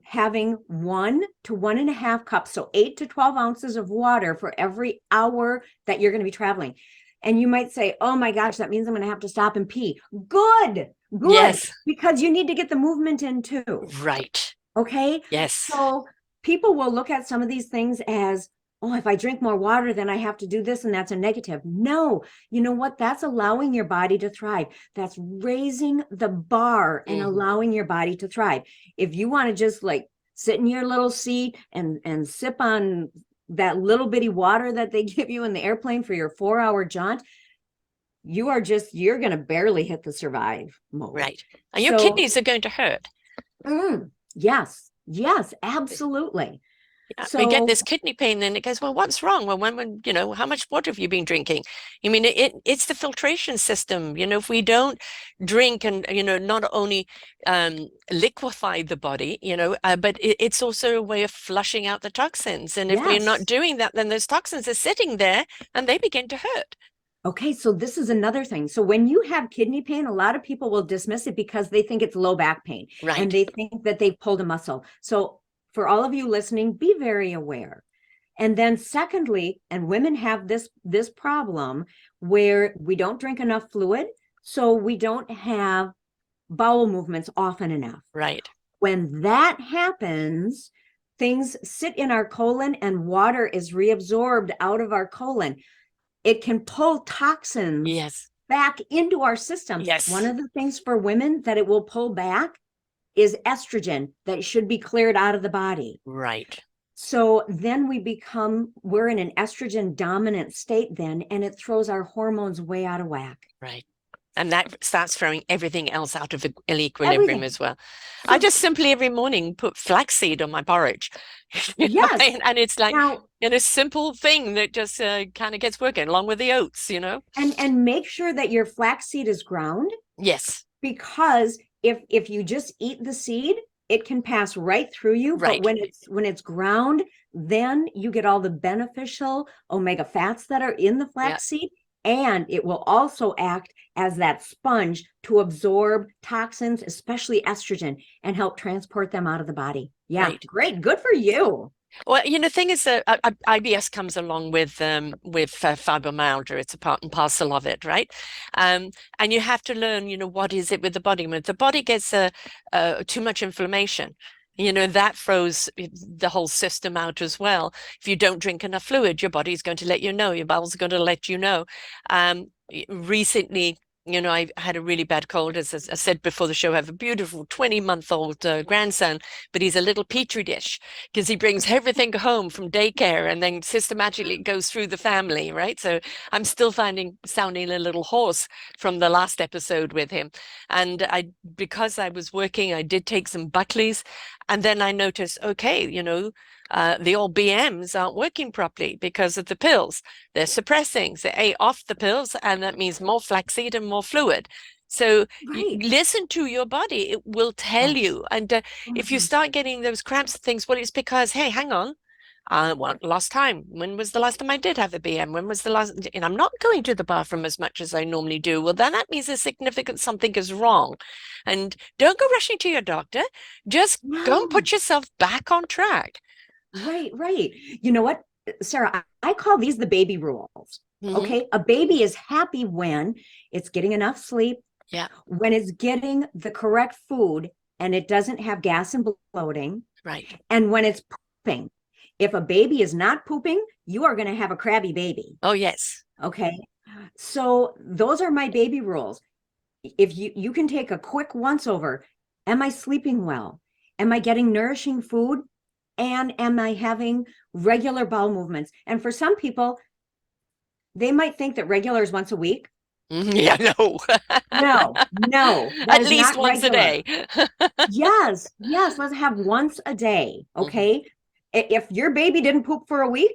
having 1 to 1.5 cups, so 8 to 12 ounces of water for every hour that you're going to be traveling. And you might say, oh my gosh, that means I'm going to have to stop and pee. Good. Yes. Because you need to get the movement in too. Right. Okay. Yes. So people will look at some of these things as, oh, if I drink more water, then I have to do this, and that's a negative. No, you know what? That's allowing your body to thrive. That's raising the bar and allowing your body to thrive. If you want to just like sit in your little seat and sip on that little bitty water that they give you in the airplane for your 4-hour jaunt, you're going to barely hit the survive mode. Right. And your kidneys are going to hurt. Yes, absolutely. Yeah, so we get this kidney pain, and it goes, well, what's wrong? Well, when how much water have you been drinking? I mean, it's the filtration system. If we don't drink and, not only liquefy the body, but it's also a way of flushing out the toxins. And if we're not doing that, then those toxins are sitting there and they begin to hurt. Okay, so this is another thing. So when you have kidney pain, a lot of people will dismiss it because they think it's low back pain and Right. they think that they've pulled a muscle. So for all of you listening, be very aware. And then secondly, and women have this problem where we don't drink enough fluid, so we don't have bowel movements often enough. Right. When that happens, things sit in our colon and water is reabsorbed out of our colon. It can pull toxins Yes. back into our system. One Yes. of the things for women that it will pull back is estrogen that should be cleared out of the body. Right. So then we're in an estrogen dominant state then, and it throws our hormones way out of whack. Right. And that starts throwing everything else out of equilibrium Everything. as well. I So just simply every morning put flaxseed on my porridge. yes. And it's like, Now, a simple thing that just kind of gets working along with the oats. and make sure that your flaxseed is ground, Yes. because if you just eat the seed, it can pass right through you. But Right. when it's ground, then you get all the beneficial omega fats that are in the Yeah. flaxseed, and it will also act as that sponge to absorb toxins, especially estrogen, and help transport them out of the body. Yeah, Right. great, good for you. Well, the thing is that IBS comes along with fibromyalgia. It's a part and parcel of it, right? And you have to learn, what is it with the body? When the body gets too much inflammation, that throws the whole system out as well. If you don't drink enough fluid, your body's going to let you know. Your bowels are going to let you know. Recently, I had a really bad cold. As I said before the show, I have a beautiful 20-month-old grandson, but he's a little petri dish because he brings everything home from daycare and then systematically goes through the family, right? So I'm still sounding a little hoarse from the last episode with him. And because I was working, I did take some Buckleys, and then I noticed, okay, the old BMs aren't working properly because of the pills. They're suppressing. So off the pills, and that means more flaxseed and more fluid. So you Right. listen to your body; it will tell Yes. you. And Oh my if you gosh. start getting those cramps and things, well, it's because, hey, hang on. Last time? When was the last time I did have a BM? When was the last? And I'm not going to the bathroom as much as I normally do. Well, then that means a significant something is wrong. And don't go rushing to your doctor. Just go and No. put yourself back on track. Right, right. You know what, Sarah, I call these the baby rules. Hmm. Okay. A baby is happy when it's getting enough sleep, Yeah, when it's getting the correct food and it doesn't have gas and bloating, right. and when it's pooping. If a baby is not pooping, you are going to have a crabby baby. Oh, yes. Okay. So those are my baby rules. If you can take a quick once over, am I sleeping well? Am I getting nourishing food? And am I having regular bowel movements? And for some people, they might think that regular is once a week. Yeah, no. No, no, that At is least not once a day. regular. Yes, yes, let's have once a day. Mhm. Okay. If your baby didn't poop for a week,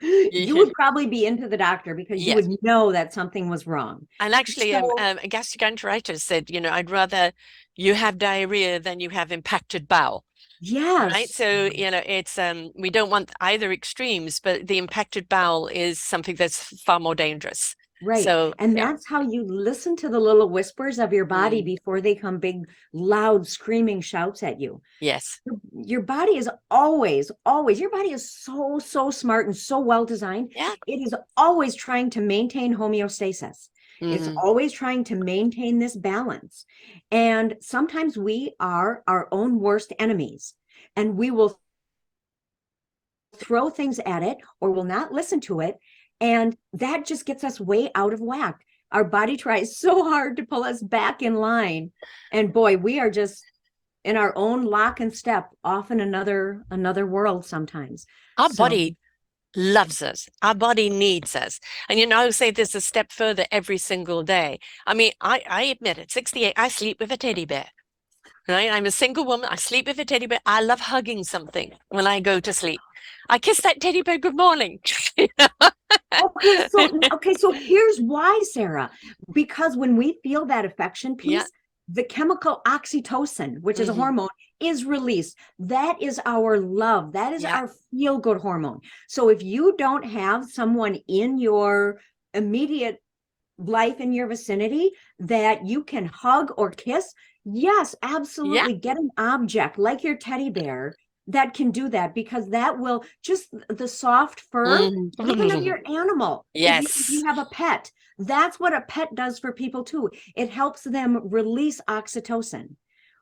you Yeah. would probably be into the doctor because you Yes. would know that something was wrong. And actually, So, gastroenteritis said, I'd rather you have diarrhea than you have impacted bowel. Right. yes, So, it's we don't want either extremes, but the impacted bowel is something that's far more dangerous. right. So, And yeah. that's how you listen to the little whispers of your body Mm, before they come big, loud, screaming shouts at you. yes. Your body is always, your body is so smart and so well designed. Yeah. It is always trying to maintain homeostasis. It's Hmm. always trying to maintain this balance. And sometimes we are our own worst enemies, and we will throw things at it or will not listen to it. And that just gets us way out of whack. Our body tries so hard to pull us back in line. And boy, we are just in our own lock and step off in another world sometimes. Our So body loves us. Our body needs us. And I would say this a step further every single day. I mean, I admit it, 68, I sleep with a teddy bear. Right? I'm a single woman. I sleep with a teddy bear. I love hugging something when I go to sleep. I kiss that teddy bear good morning. okay, so here's why, Sarah. Because when we feel that affection Yeah. piece, the chemical oxytocin, which is a Hmm. hormone, is released. That is our love. That is Yeah. our feel good hormone. So if you don't have someone in your immediate life in your vicinity that you can hug or kiss, yes, Yeah. absolutely. Get an object like your teddy bear that can do that, because that will just the soft fur, even of Mm. your animal. If you Yes. have a pet, that's what a pet does for people too. It helps them release oxytocin,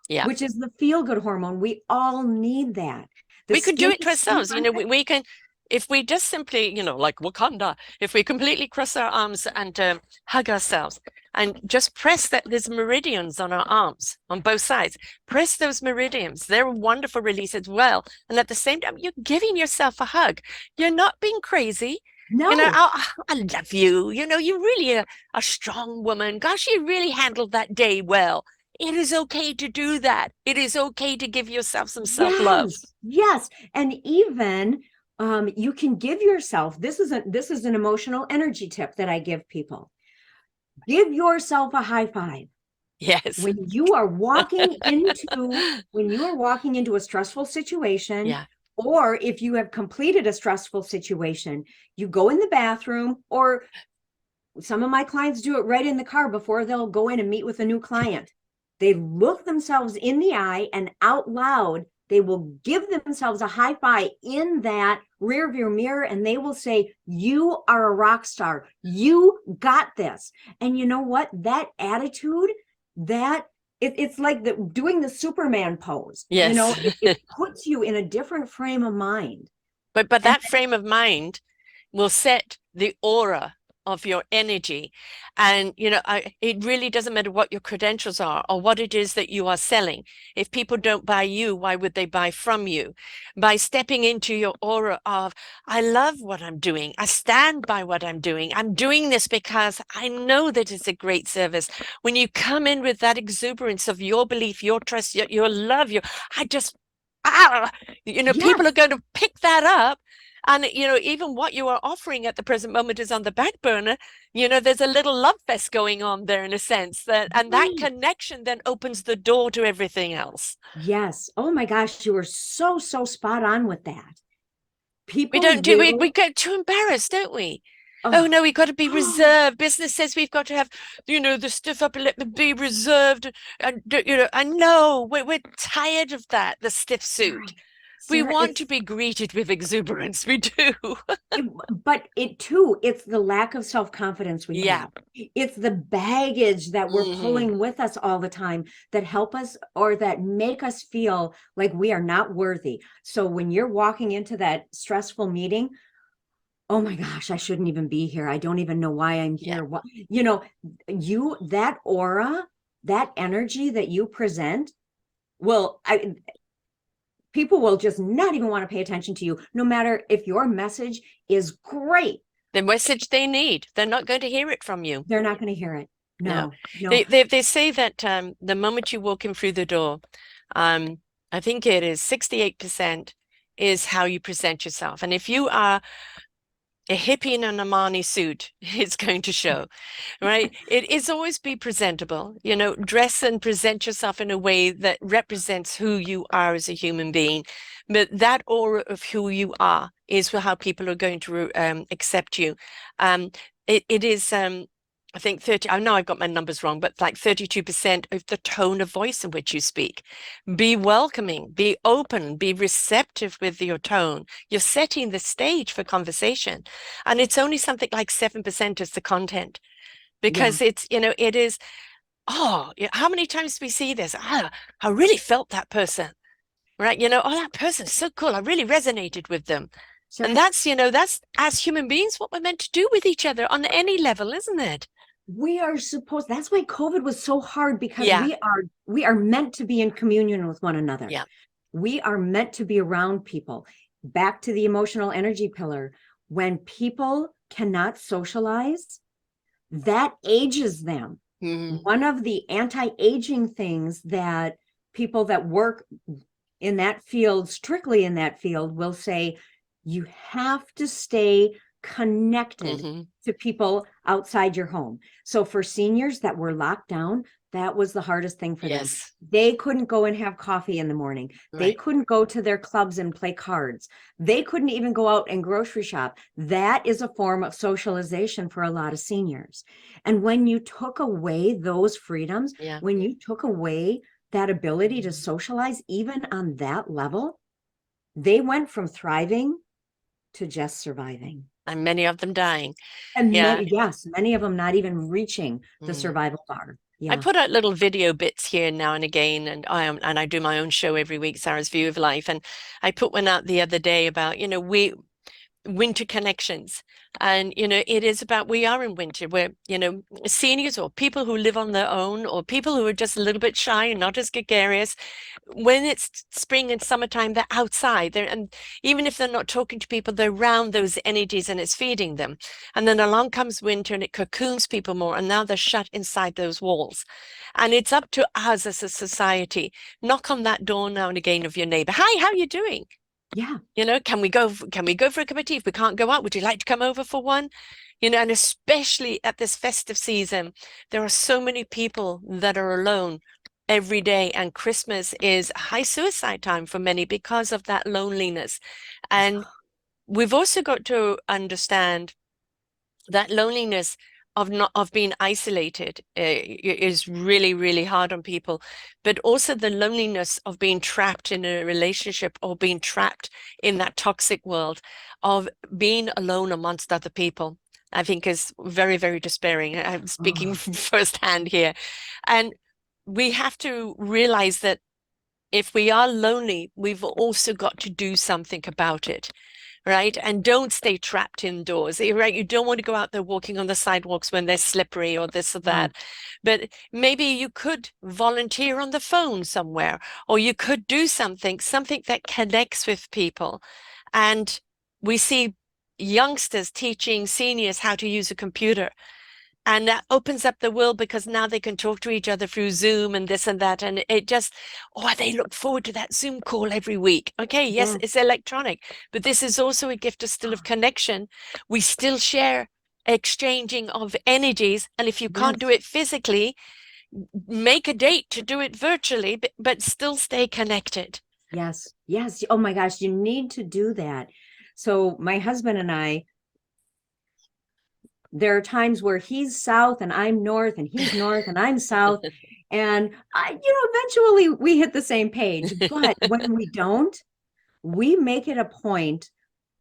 Yeah. which is the feel good hormone. We all need that. The We could do skin it to skin ourselves. contact. We can, if we just simply, like Wakanda, if we completely cross our arms and hug ourselves and just press that, there's meridians on our arms on both sides. Press those meridians. They're a wonderful release as well. And at the same time, you're giving yourself a hug. You're not being crazy. No. I love you. You're really a strong woman. Gosh, you really handled that day well. It is okay to do that. It is okay to give yourself some self-love. Yes, yes. And even you can give yourself, this is an emotional energy tip that I give people. Give yourself a high five. Yes. When you are walking into a stressful situation, Yeah. or if you have completed a stressful situation, you go in the bathroom, or some of my clients do it right in the car before they'll go in and meet with a new client. They look themselves in the eye, and out loud, they will give themselves a high five in that rear view mirror, and they will say, "You are a rock star. You got this." And you know what? That attitude, it's like doing the Superman pose. Yes. It puts you in a different frame of mind. But And that frame of mind will set the aura of your energy. And it really doesn't matter what your credentials are or what it is that you are selling. If people don't buy you, why would they buy from you? By stepping into your aura of, I love what I'm doing. I stand by what I'm doing. I'm doing this because I know that it's a great service. When you come in with that exuberance of your belief, your trust, your love, I just, ah, people are yes, going to pick that up. And, even what you are offering at the present moment is on the back burner. There's a little love fest going on there in a sense and that right. connection then opens the door to everything else. Yes. Oh my gosh, you were so, so spot on with that. We People don't do, we will, get too embarrassed, don't we? Oh oh, no, we've got to be reserved. Business says we've got to have, the stiff upper lip and be reserved. And, I know we're tired of that, the stiff suit. We Sarah, want to be greeted with exuberance. We do. but it too, it's the lack of self-confidence we Yeah. have. It's the baggage that we're Hmm. pulling with us all the time that help us or that make us feel like we are not worthy. So when you're walking into that stressful meeting, oh my gosh, I shouldn't even be here. I don't even know why I'm Yeah. here. What, you know, that aura, that energy that you present people will just not even want to pay attention to you, no matter if your message is great. The message they need. They're not going to hear it from you. They're not going to hear it. No. No, no. They say that the moment you walk in through the door, um, I think it is 68% is how you present yourself. And if you are a hippie in an Armani suit, it's going to show, right? It is always be presentable, dress and present yourself in a way that represents who you are as a human being. But that aura of who you are is how people are going to accept you. It is, I think 30, I know I've got my numbers wrong, but like 32% of the tone of voice in which you speak. Be welcoming, be open, be receptive with your tone. You're setting the stage for conversation. And it's only something like 7% is the content Yeah. because it is, oh, how many times do we see this? I really felt that person, right? Oh, that person is so cool. I really resonated with them. So And that's as human beings what we're meant to do with each other on any level, isn't it? that's why COVID was so hard, because Yeah, we are meant to be in communion with one another. yeah. We are meant to be around people. Back to the emotional energy pillar. When people cannot socialize, that ages them. Mm, One of the anti-aging things that people that work in that field, strictly in that field, will say, you have to stay connected Hmm. to people outside your home. So for seniors that were locked down, that was the hardest thing for them. Yes. They couldn't go and have coffee in the morning. They Right. couldn't go to their clubs and play cards. They couldn't even go out and grocery shop. That is a form of socialization for a lot of seniors. And when you took away those freedoms, Yeah. when you took away that ability to socialize, even on that level, they went from thriving to just surviving. And many of them dying. And Yeah. many, yes, many of them not even reaching the Mm. survival bar. I Yeah. put out little video bits here now and again, and I do my own show every week, Sarah's View of Life, and I put one out the other day about, we winter connections. And, it is about we are in winter where, seniors or people who live on their own or people who are just a little bit shy and not as gregarious, when it's spring and summertime, they're outside there. And even if they're not talking to people, they're around those energies and it's feeding them. And then along comes winter and it cocoons people more. And now they're shut inside those walls. And it's up to us as a society. Knock on that door now and again of your neighbor. Hi, how are you doing? Yeah. Can we go for a cup of tea? If we can't go out, would you like to come over for one? And especially at this festive season, there are so many people that are alone every day, and Christmas is high suicide time for many because of that loneliness. And we've also got to understand that loneliness of being isolated is really, really hard on people, but also the loneliness of being trapped in a relationship or being trapped in that toxic world of being alone amongst other people, I think is very, very despairing. I'm speaking Oh, firsthand here. And we have to realize that if we are lonely, we've also got to do something about it, right? And don't stay trapped indoors, right? You don't want to go out there walking on the sidewalks when they're slippery or this or no. that. But maybe you could volunteer on the phone somewhere, or you could do something that connects with people. And we see youngsters teaching seniors how to use a computer. And that opens up the world because now they can talk to each other through Zoom and this and that. And it just, they look forward to that Zoom call every week. Okay, yes, Yes. it's electronic, but this is also a gift of still of connection. We still share exchanging of energies. And if you can't do Yes. it physically, make a date to do it virtually, but still stay connected. Yes. Yes. Oh my gosh, you need to do that. So my husband and I, there are times where he's south and I'm north and he's north and I'm south. And eventually we hit the same page. But when we don't, we make it a point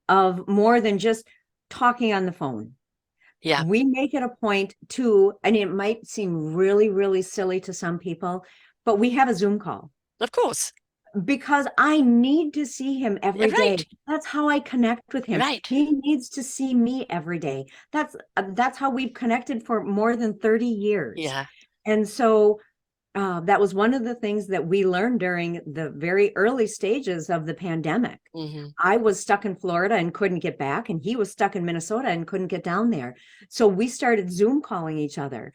of more than just talking on the phone. Yeah, We make it a point to, and it might seem really, really silly to some people, but we have a Zoom call of course. because I need to see him every day. Right, That's how I connect with him. right. He needs to see me every day. That's how we've connected for more than 30 years. Yeah. And so that was one of the things that we learned during the very early stages of the pandemic. Hmm. I was stuck in Florida and couldn't get back, and he was stuck in Minnesota and couldn't get down there. So we started Zoom calling each other.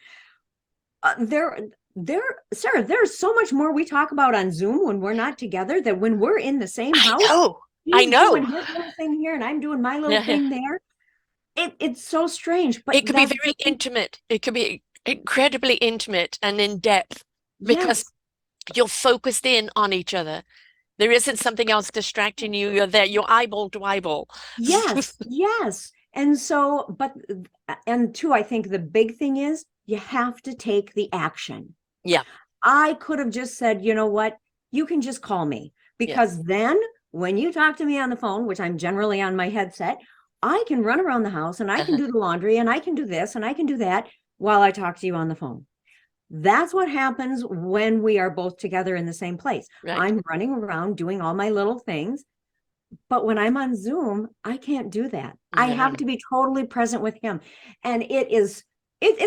Sarah, there's so much more we talk about on Zoom when we're not together than when we're in the same I house. know. I He's doing know. his little thing here, and I'm doing my little Yeah, yeah. thing there. It's so strange, but It could be that's very intimate. It could be incredibly intimate and in depth because yes, you're focused in on each other. There isn't something else distracting you. You're there, you're eyeball to eyeball. yes, yes. And so, and two, I think the big thing is you have to take the action. Yeah, I could have just said, you know what, you can just call me yeah. because then when you talk to me on the phone, which I'm generally on my headset, I can run around the house and I can Uh-huh. do the laundry and I can do this and I can do that while I talk to you on the phone. That's what happens when we are both together in the same place. Right. I'm running around doing all my little things. But when I'm on Zoom, I can't do that. I No, have no. to be totally present with him. And it's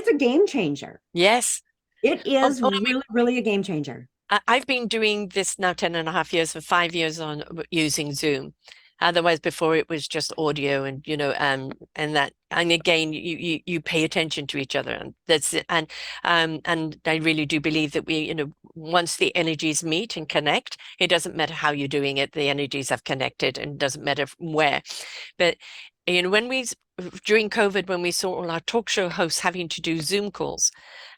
a game changer. Yes. It is Although really, really a game changer. I've been doing this now 10 and a half years for 5 years on using Zoom. Otherwise, before it was just audio and that, and again, you pay attention to each other, and that's it. And I really do believe that once the energies meet and connect, it doesn't matter how you're doing it, the energies have connected, and it doesn't matter where. But And during COVID, when we saw all our talk show hosts having to do Zoom calls,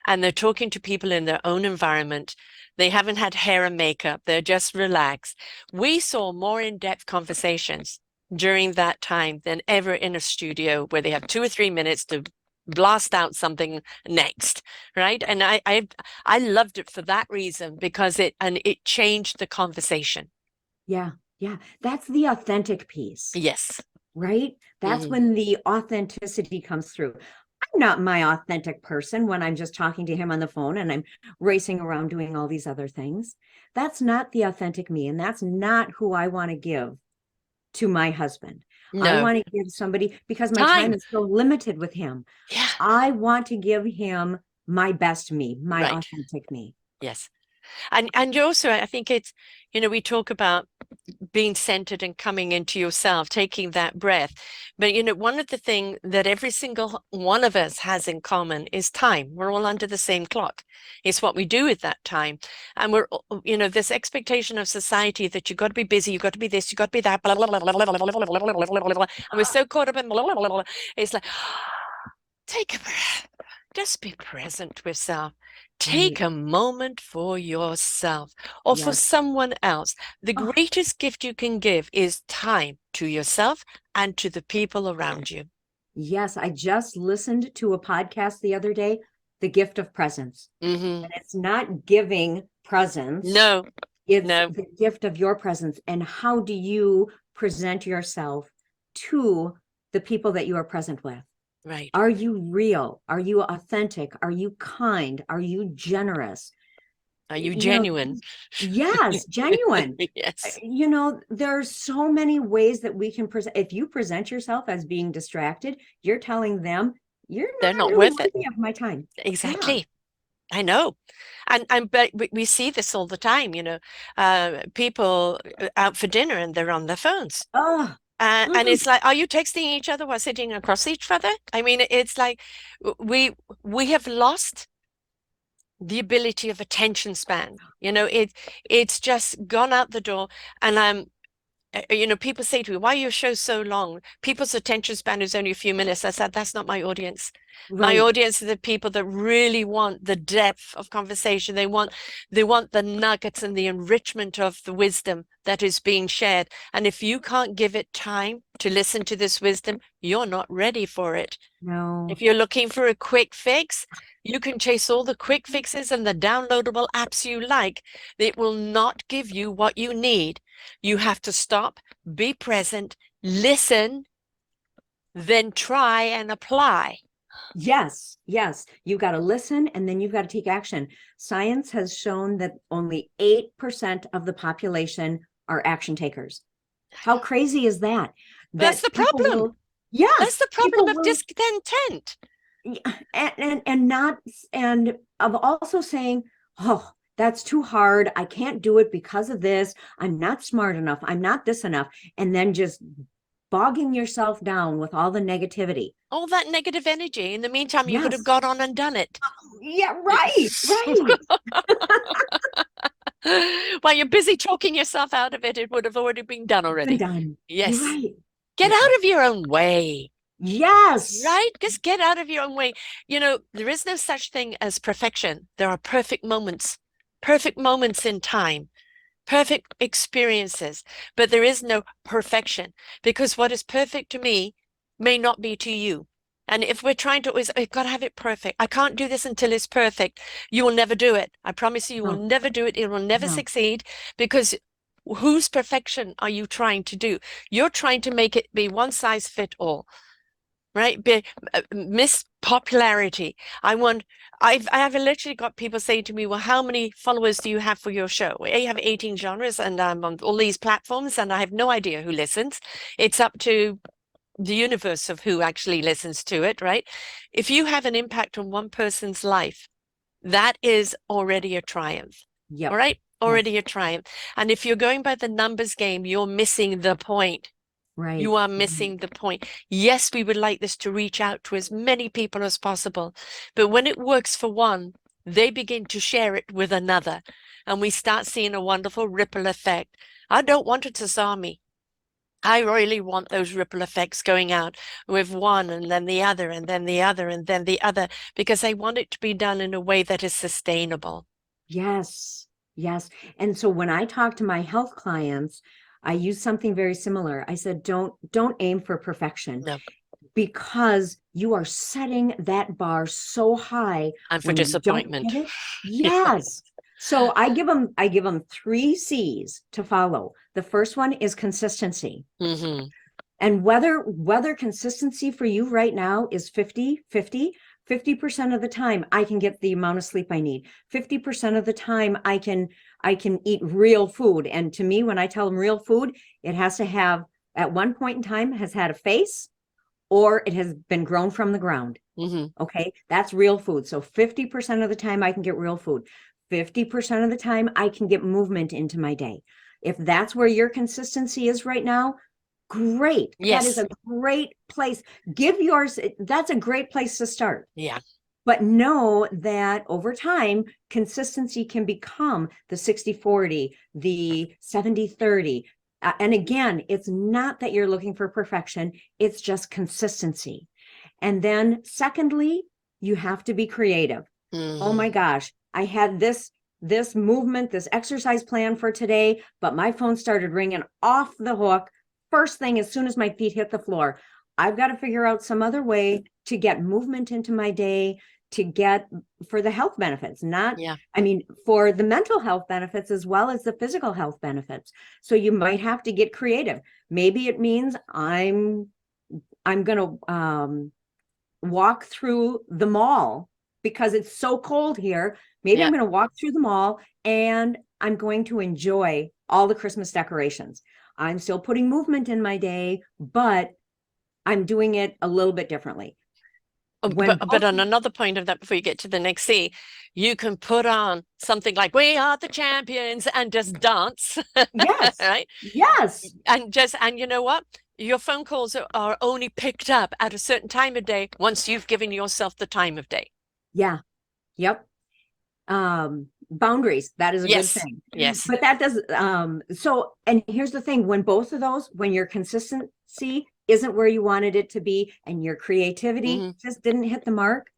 and they're talking to people in their own environment, they haven't had hair and makeup, they're just relaxed. We saw more in-depth conversations during that time than ever in a studio where they have 2 or 3 minutes to blast out something next, right? And I loved it for that reason, because it changed the conversation. Yeah. Yeah. That's the authentic piece, Yes. right? That's Mm-hmm. when the authenticity comes through. I'm not my authentic person when I'm just talking to him on the phone and I'm racing around doing all these other things. That's not the authentic me. And that's not who I want to give to my husband. I No. want to give somebody, because my time Time. is so limited with him. Yeah. I want to give him my best me, my Right. authentic me. Yes. And you also, I think it's, we talk about being centered and coming into yourself, taking that breath. But, one of the things that every single one of us has in common is time. We're all under the same clock. It's what we do with that time. And this expectation of society that you've got to be busy, you've got to be this, you've got to be that, blah, blah, blah, blah, blah, blah, blah, blah, blah, blah, blah, blah. And we're so caught up in blah, blah, blah, blah. It's like, take a breath. Just be present with self. Take Right. a moment for yourself or for Yes. someone else. The Oh, greatest gift you can give is time to yourself and to the people around you. yes. I just listened to a podcast the other day, The Gift of Presence. Mm-hmm. And it's not giving presents, No, it's no, the gift of your presence. And how do you present yourself to the people that you are present with? right. Are you real? Are you authentic? Are you kind? Are you generous? Are you You know, genuine? yes, genuine. Yes. There's so many ways that we can present. If you present yourself as being distracted, you're telling them you're They're not not really worth it. worthy of my time. Yeah. Exactly. I know. And but we see this all the time, people out for dinner and they're on their phones. Oh, And mm, it's like, are you texting each other while sitting across each other? I mean, it's like we have lost the ability of attention span. It's just gone out the door. And people say to me, why are your shows so long? People's attention span is only a few minutes. I said, that's not my audience. My right. audience are the people that really want the depth of conversation. They want the nuggets and the enrichment of the wisdom that is being shared. And if you can't give it time to listen to this wisdom, you're not ready for it. No. If you're looking for a quick fix, you can chase all the quick fixes and the downloadable apps you like. It will not give you what you need. You have to stop, be present, listen, then try and apply. Yes, yes. You've got to listen and then you've got to take action. Science has shown that only 8% of the population are action takers. How crazy is that? That's That the people problem. will, yes, That's the problem people of will, discontent. and not, and of also saying, oh, that's too hard. I can't do it because of this. I'm not smart enough. I'm not this enough. And then just bogging yourself down with all the negativity. All that negative energy. In the meantime, you could have Yes. got on and done it. Yeah, right, right. While you're busy talking yourself out of it, it would have already been done Been already. done. You're Yes. right. Get out of your own way, Yes. right? Just get out of your own way. There is no such thing as perfection. There are perfect moments in time, perfect experiences, but there is no perfection, because what is perfect to me may not be to you. And if we're trying to always, I've got to have it perfect. I can't do this until it's perfect. You will never do it. I promise you will No, never do it. It will never no. succeed, because whose perfection are you trying to do? You're trying to make it be one size fit all, right? Miss popularity. I have literally got people saying to me, well, how many followers do you have for your show? You have 18 genres and I'm on all these platforms and I have no idea who listens. It's up to the universe of who actually listens to it, right? If you have an impact on one person's life, that is already a triumph. All Yep. right? Yes. Already a triumph. And if you're going by the numbers game, you're missing the point. Right. You are Right. missing the point. Yes, we would like this to reach out to as many people as possible, but when it works for one, they begin to share it with another, and we start seeing a wonderful ripple effect. I don't want a tsunami. I really want those ripple effects going out with one and then the other and then the other and then the other, because I want it to be done in a way that is sustainable. Yes, yes. And so when I talk to my health clients, I use something very similar. I said, don't aim for perfection No. because you are setting that bar so high And for when you don't disappointment. hit it. Yeah. Yes. So I give them three C's to follow. The first one is consistency. Hmm. And whether consistency for you right now is 50% of the time I can get the amount of sleep I need. 50% of the time I can eat real food. And to me, when I tell them real food, it has to have at one point in time has had a face or it has been grown from the ground. Hmm. Okay, that's real food. So 50% of the time I can get real food. 50% of the time I can get movement into my day. If that's where your consistency is right now, great. That is Yes. a great place. Give yours, that's a great place to start. Yeah. But know that over time, consistency can become the 60-40, the 70-30. And again, it's not that you're looking for perfection, it's just consistency. And then, secondly, you have to be creative. Oh my Hmm. gosh, I had this movement, this exercise plan for today, but my phone started ringing off the hook first thing as soon as my feet hit the floor. I've got to figure out some other way to get movement into my day, to get for the health benefits, not, Yeah. I mean, for the mental health benefits as well as the physical health benefits. So you might have to get creative. Maybe it means I'm going to walk through the mall because it's so cold here. Maybe I'm Yeah. going to walk through the mall and I'm going to enjoy all the Christmas decorations. I'm still putting movement in my day, but I'm doing it a little bit differently. When But both, on another point of that, before you get to the next C, you can put on something like "We Are the Champions" and just dance, yes, right? yes, And you know what? Your phone calls are only picked up at a certain time of day once you've given yourself the time of day. yeah, yep. Boundaries, that is a good Yes, thing. yes. But that does so and here's the thing, when both of those, when your consistency isn't where you wanted it to be and your creativity Hmm. just didn't hit the mark,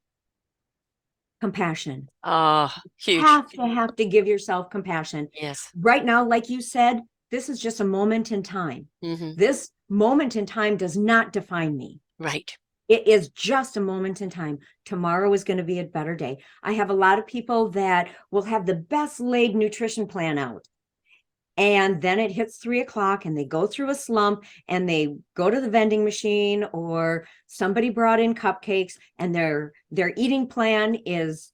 compassion. Ah, huge. Have to give yourself compassion. Yes. Right now, like you said, this is just a moment in time. Hmm. This moment in time does not define me. Right. It is just a moment in time. Tomorrow is going to be a better day. I have a lot of people that will have the best laid nutrition plan out. And then it hits 3 o'clock and they go through a slump and they go to the vending machine or somebody brought in cupcakes and their eating plan is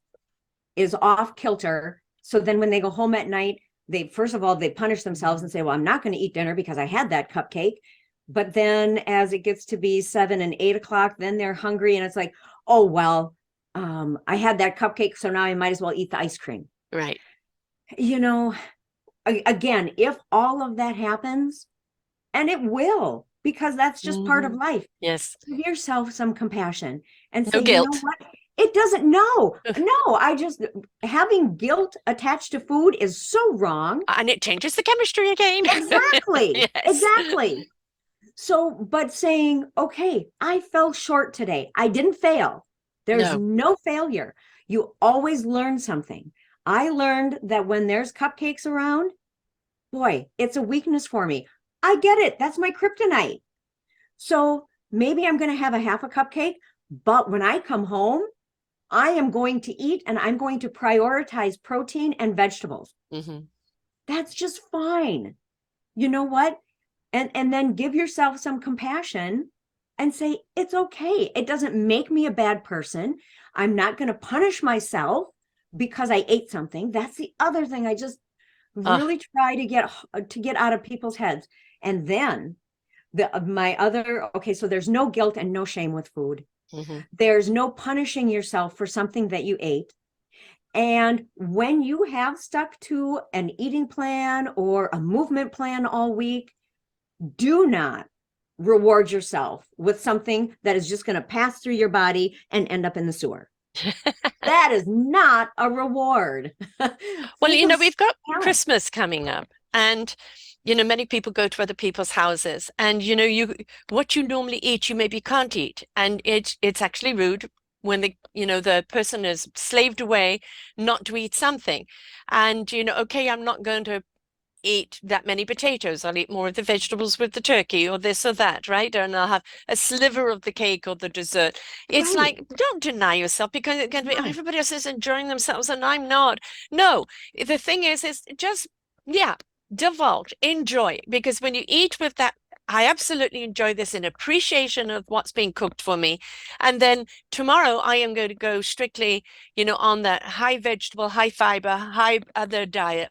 off kilter. So then when they go home at night, they first of all they punish themselves and say, well, I'm not going to eat dinner because I had that cupcake. But then as it gets to be 7 and 8 o'clock, then they're hungry and it's like, oh well, I had that cupcake, so now I might as well eat the ice cream. Right. You know, again, if all of that happens, and it will, because that's just part of Hmm. life, Yes. give yourself some compassion and No say, you know guilt. what? It doesn't, no, I just, having guilt attached to food is so wrong. And it changes the chemistry again. Exactly. Yes. Exactly. So, but saying, okay, I fell short today. I didn't fail. There's No. no failure. You always learn something. I learned that when there's cupcakes around, boy, it's a weakness for me. I get it. That's my kryptonite. So maybe I'm going to have a half a cupcake, but when I come home, I am going to eat and I'm going to prioritize protein and vegetables. Hmm. That's just fine. You know what? And then give yourself some compassion and say, it's okay. It doesn't make me a bad person. I'm not going to punish myself because I ate something. That's the other thing I just Ah. really try to get out of people's heads. And then my other, okay, so there's no guilt and no shame with food. Hmm. There's no punishing yourself for something that you ate. And when you have stuck to an eating plan or a movement plan all week, do not reward yourself with something that is just going to pass through your body and end up in the sewer. That is not a reward. Well, Think of we've got balance. Christmas coming up, and you know, many people go to other people's houses and, you know, what you normally eat, you maybe can't eat. And it's actually rude when you know, the person is slaved away not to eat something. And, you know, okay, I'm not going to eat that many potatoes. I'll eat more of the vegetables with the turkey or this or that, right? And I'll have a sliver of the cake or the dessert. It's Right. like, don't deny yourself because it can be, oh, No. everybody else is enjoying themselves and I'm not. No, the thing is just, yeah, divulge, enjoy. Because when you eat with that, I absolutely enjoy this in appreciation of what's being cooked for me. And then tomorrow I am going to go strictly, you know, on that high vegetable, high fiber, high other diet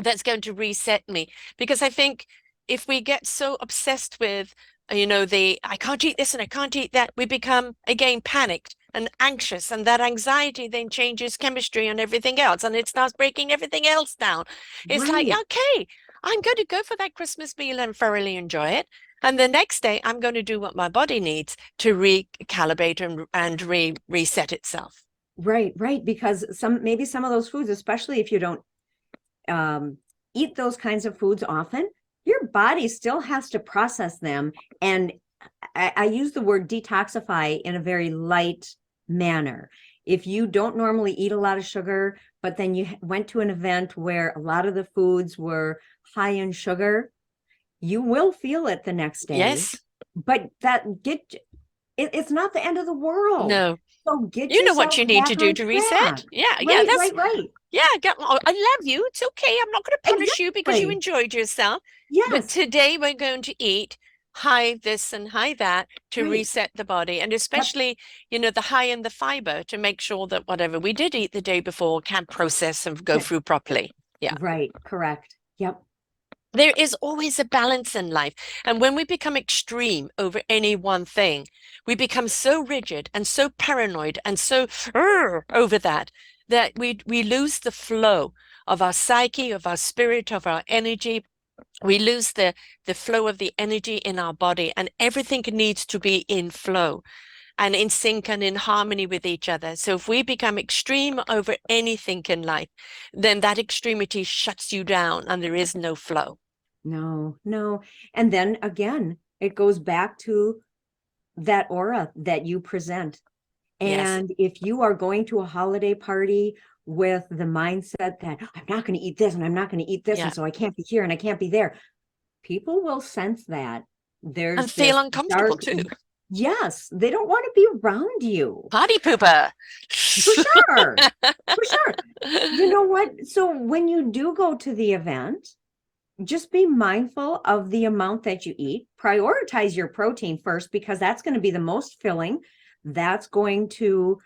that's going to reset me. Because I think if we get so obsessed with, you know, the I can't eat this and I can't eat that, we become again panicked and anxious, and that anxiety then changes chemistry and everything else, and it starts breaking everything else down. It's like, Right. okay, I'm going to go for that Christmas meal and thoroughly enjoy it. And the next day, I'm going to do what my body needs to recalibrate and reset itself. Right. Right. Because maybe some of those foods, especially if you don't um, eat those kinds of foods often, your body still has to process them. And I use the word detoxify in a very light manner. If you don't normally eat a lot of sugar, but then you went to an event where a lot of the foods were high in sugar, you will feel it the next day. Yes. But it's not the end of the world. No. So get You know what yourself you need to back do on to track. reset. Yeah, yeah, Right, right, right. yeah, I love you. It's okay. I'm not going to punish you because you Exactly. enjoyed yourself. But Yes. today we're going to eat high this and high that to Right. reset the body. And Yep. especially, you know, the high in the fiber to make sure that whatever we did eat the day before can process and go through properly. Yeah. Right. Correct. Yep. There is always a balance in life. And when we become extreme over any one thing, we become so rigid and so paranoid and so over that, that we lose the flow of our psyche, of our spirit, of our energy. We lose the flow of the energy in our body, and everything needs to be in flow and in sync and in harmony with each other. So if we become extreme over anything in life, then that extremity shuts you down and there is no flow. No, no. And then again, it goes back to that aura that you present. Yes. And if you are going to a holiday party with the mindset that I'm not going to eat this and I'm not going to eat this, Yeah. and so I can't be here and I can't be there, people will sense that And there's feel this uncomfortable dark, too. yes, they don't want to be around you. Party pooper. For sure. For sure. You know what? So when you do go to the event, just be mindful of the amount that you eat. Prioritize your protein first because that's going to be the most filling. That's going to,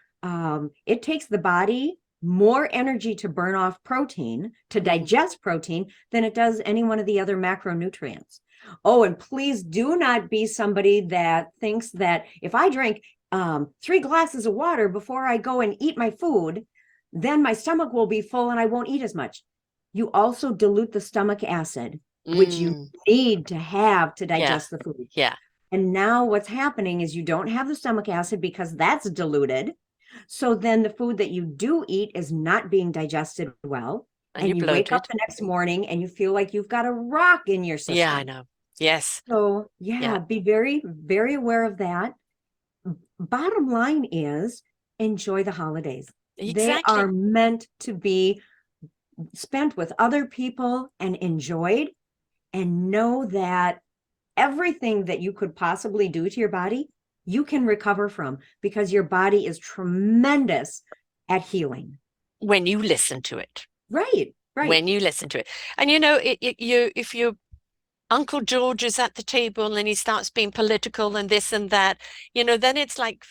it takes the body more energy to burn off protein, to Mm, digest protein, than it does any one of the other macronutrients. Oh, and please do not be somebody that thinks that if I drink 3 glasses of water before I go and eat my food, then my stomach will be full and I won't eat as much. You also dilute the stomach acid, which you mm, need to have to yeah. digest the food. Yeah. And now what's happening is you don't have the stomach acid because that's diluted. So then the food that you do eat is not being digested well. And you're And you wake up bloated. the next morning and you feel like you've got a rock in your Yeah, I system. know. Yes. So, Yeah. yeah, be very, very aware of that. Bottom line is enjoy the holidays. They are Exactly. meant to be spent with other people and enjoyed, and know that everything that you could possibly do to your body, you can recover from because your body is tremendous at healing. When you listen to it. Right, right. When you listen to it. And you know, if your Uncle George is at the table and he starts being political and this and that, you know, then it's like,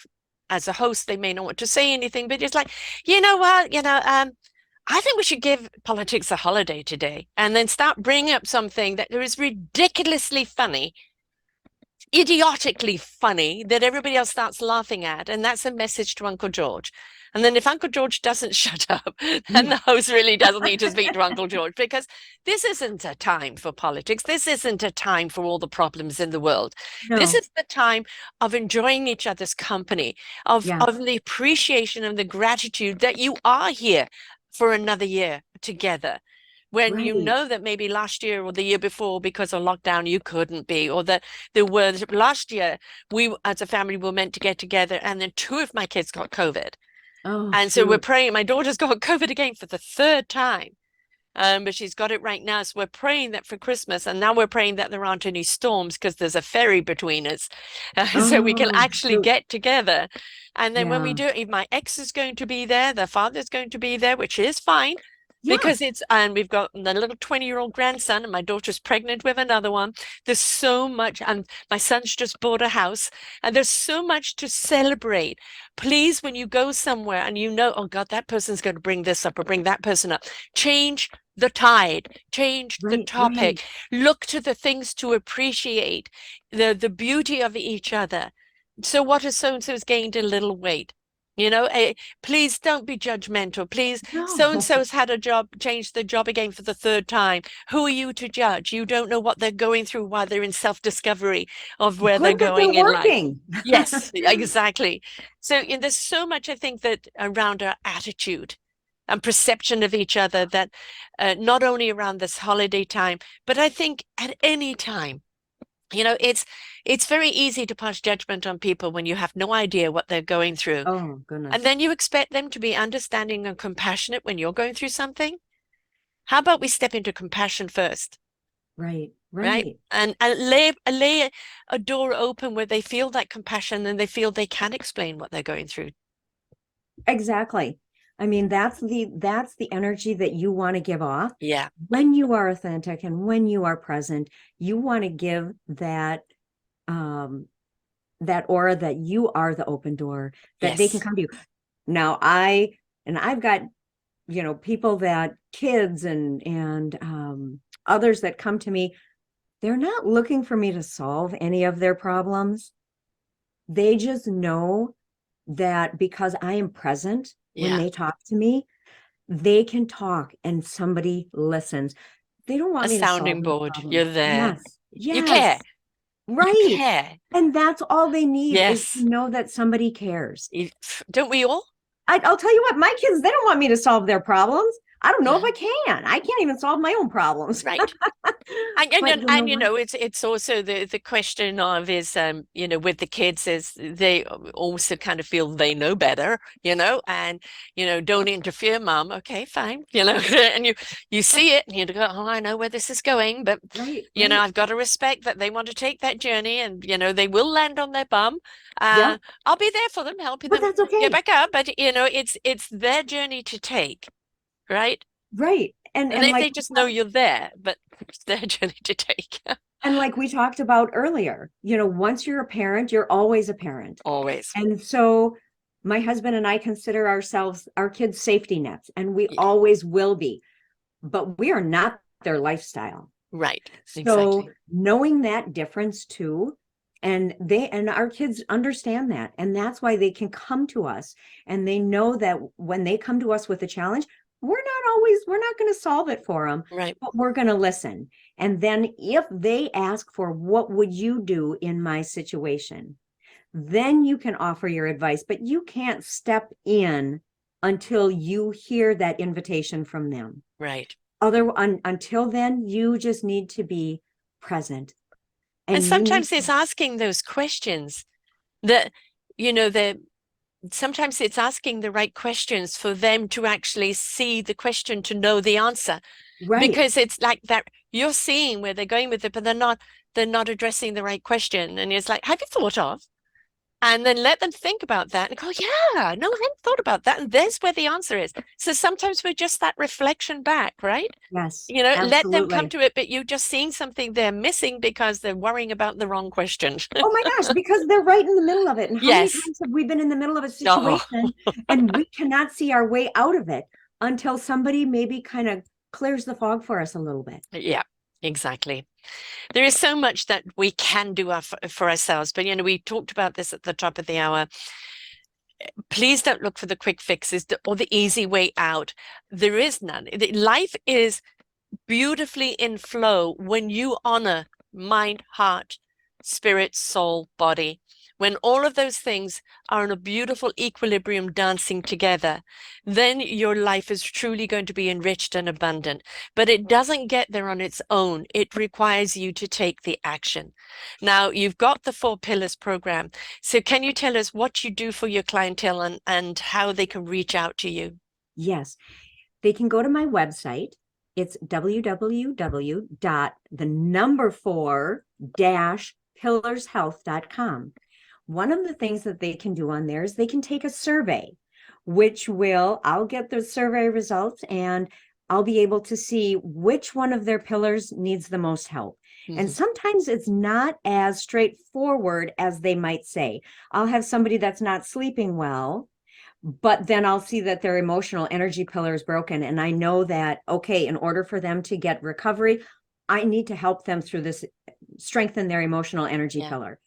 as a host, they may not want to say anything, but it's like, you know what, I think we should give politics a holiday today and then start bringing up something that is ridiculously funny, idiotically funny, that everybody else starts laughing at. And that's a message to Uncle George. And then if Uncle George doesn't shut up, then the host really doesn't need to speak to Uncle George, because this isn't a time for politics. This isn't a time for all the problems in the world. This No, is the time of enjoying each other's company, yeah, of the appreciation and the gratitude that you are here for another year together. when you Right. know that maybe last year or the year before, because of lockdown, you couldn't be, or that there were last year, we as a family were meant to get together, and then two of my kids got COVID. Oh, And so we're shoot. praying. My daughter's got COVID again for the third time. But she's got it right now. So we're praying that for Christmas, and now we're praying that there aren't any storms because there's a ferry between us, so we can Oh, actually shoot. get together. And then when we Yeah. do it, my ex is going to be there, the father's going to be there, which is fine because Yes. and we've got the little 20-year-old grandson, and my daughter's pregnant with another one. There's so much, and my son's just bought a house, and there's so much to celebrate. Please, when you go somewhere and you know, oh God, that person's going to bring this up or bring that person up, change the tide, change the Right. Right. topic, look to the things to appreciate, the beauty of each other. So what has so-and-so's gained a little weight? You know, please don't be judgmental. Please, No. so-and-so's had a job, changed the job again for the third time. Who are you to judge? You don't know what they're going through while they're in self-discovery of where they're Good that they're going in life. working. Yes, exactly. So there's so much, I think, that around our attitude and perception of each other that not only around this holiday time, but I think at any time, it's very easy to pass judgment on people when you have no idea what they're going through. Oh, And goodness. then you expect them to be understanding and compassionate when you're going through something. How about we step into compassion first, Right. right? Right. And lay a door open where they feel that compassion and they feel they can explain what they're going through. Exactly. I mean, that's the energy that you want to give off Yeah. when you are authentic and when you are present. You want to give um that aura that you are the open door, that they can Yes. come to you. Now, I've got, people, that kids and others that come to me, they're not looking for me to solve any of their problems. They just know that because I am present when Yeah. they talk to me, they can talk and somebody listens. They don't A want me to solve sounding their board. You're problems. there. Yes, You care. yes, You right. care. And that's all they need, is to Yes. know that somebody cares. Don't we all? I'll tell you what, my kids, they don't want me to solve their problems. I don't know if Yeah. I can. I can't even solve my own problems. Right. But you know You what? know, it's also the question of is with the kids is they also kind of feel they know better, and don't interfere, mom. Okay, fine, and you see it and you go, oh, I know where this is going, but Right, right. I've got to respect that they want to take that journey, and they will land on their bum. Yeah, I'll be there for them, helping but them that's get okay. back up, but it's their journey to take, right? Right. And And and they like just know you're there, but it's their journey to take. and like we talked about earlier, once you're a parent, you're always a parent. Always. And so my husband and I consider ourselves our kids' safety nets, and we Yeah. always will be, but we are not their lifestyle. Right. So Exactly. knowing that difference too, and our kids understand that, and that's why they can come to us, and they know that when they come to us with a challenge, we're not going to solve it for them, Right. but we're going to listen. And then if they ask for, what would you do in my situation, then you can offer your advice, but you can't step in until you hear that invitation from them. Right. Until then, you just need to be present, And and you need sometimes it's to. asking those questions that, that sometimes it's asking the right questions for them to actually see the question, to know the answer, Right. because it's like that you're seeing where they're going with it, but they're not addressing the right question. And it's like, have you thought of? And then let them think about that and go, yeah, no, I hadn't thought about that. And there's where the answer is. So sometimes we're just that reflection back, right? Yes, Let them come absolutely. to it, but you're just seeing something they're missing because they're worrying about the wrong question. Oh my gosh, because they're right in the middle of it. And how many Yes. times have we been in the middle of a Oh, situation and we cannot see our way out of it until somebody maybe kind of clears the fog for us a little bit? yeah, exactly. There is so much that we can do for ourselves, but we talked about this at the top of the hour. Please don't look for the quick fixes or the easy way out. There is none. Life is beautifully in flow when you honor mind, heart, spirit, soul, body. when all of those things are in a beautiful equilibrium dancing together, then your life is truly going to be enriched and abundant. But it doesn't get there on its own. It requires you to take the action. Now, you've got the 4 Pillars program. So can you tell us what you do for your clientele and how they can reach out to you? Yes, they can go to my website. It's www.4-pillarshealth.com. One of the things that they can do on there is they can take a survey, I'll get the survey results and I'll be able to see which one of their pillars needs the most help. And Mhm. sometimes it's not as straightforward as they might say. I'll have somebody that's not sleeping well, but then I'll see that their emotional energy pillar is broken. And I know that, okay, in order for them to get recovery, I need to help them through this, strengthen their emotional energy Yeah. pillar.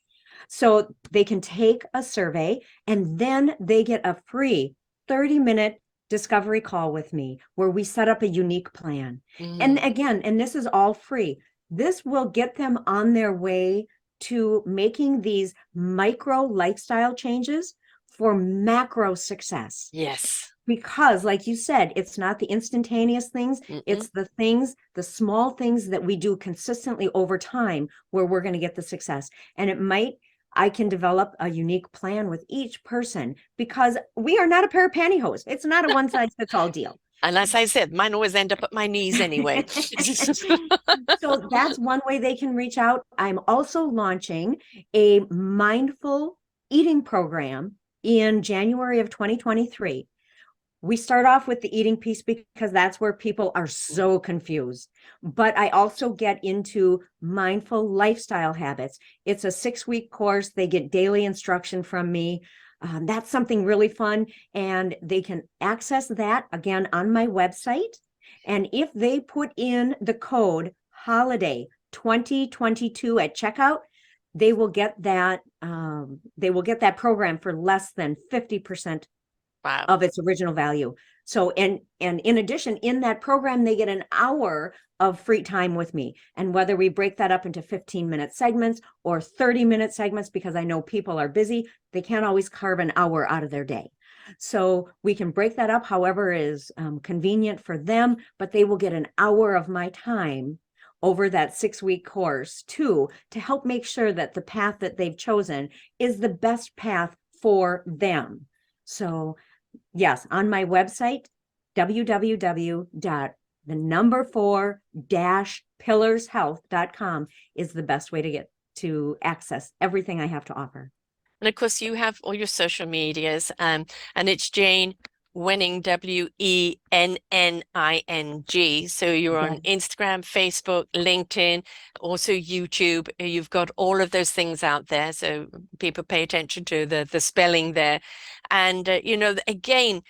So they can take a survey and then they get a free 30-minute discovery call with me where we set up a unique plan. And Mm. again, and this is all free. This will get them on their way to making these micro lifestyle changes for macro success. Yes. Because, like you said, it's not the instantaneous things, Mm-mm. it's the things, the small things that we do consistently over time where we're going to get the success. And I can develop a unique plan with each person because we are not a pair of pantyhose. It's not a one size fits all deal. And as I said, mine always end up at my knees anyway. So that's one way they can reach out. I'm also launching a mindful eating program in January of 2023. We start off with the eating piece because that's where people are so confused. But I also get into mindful lifestyle habits. It's a 6-week course. They get daily instruction from me. That's something really fun. And they can access that again on my website. And if they put in the code holiday 2022 at checkout, they will get that program for less than 50% Wow. of its original value. So, and in addition, in that program, they get an hour of free time with me. And whether we break that up into 15-minute segments or 30-minute segments, because I know people are busy, they can't always carve an hour out of their day. So we can break that up however is convenient for them, but they will get an hour of my time over that 6-week course too, to help make sure that the path that they've chosen is the best path for them. So yes, on my website, www.4-pillarshealth.com is the best way to get to access everything I have to offer. And of course, you have all your social medias, and it's Jane Wenning, Wenning. So you're on Yeah. Instagram, Facebook, LinkedIn, also YouTube. You've got all of those things out there. So people pay attention to the spelling there. And, again,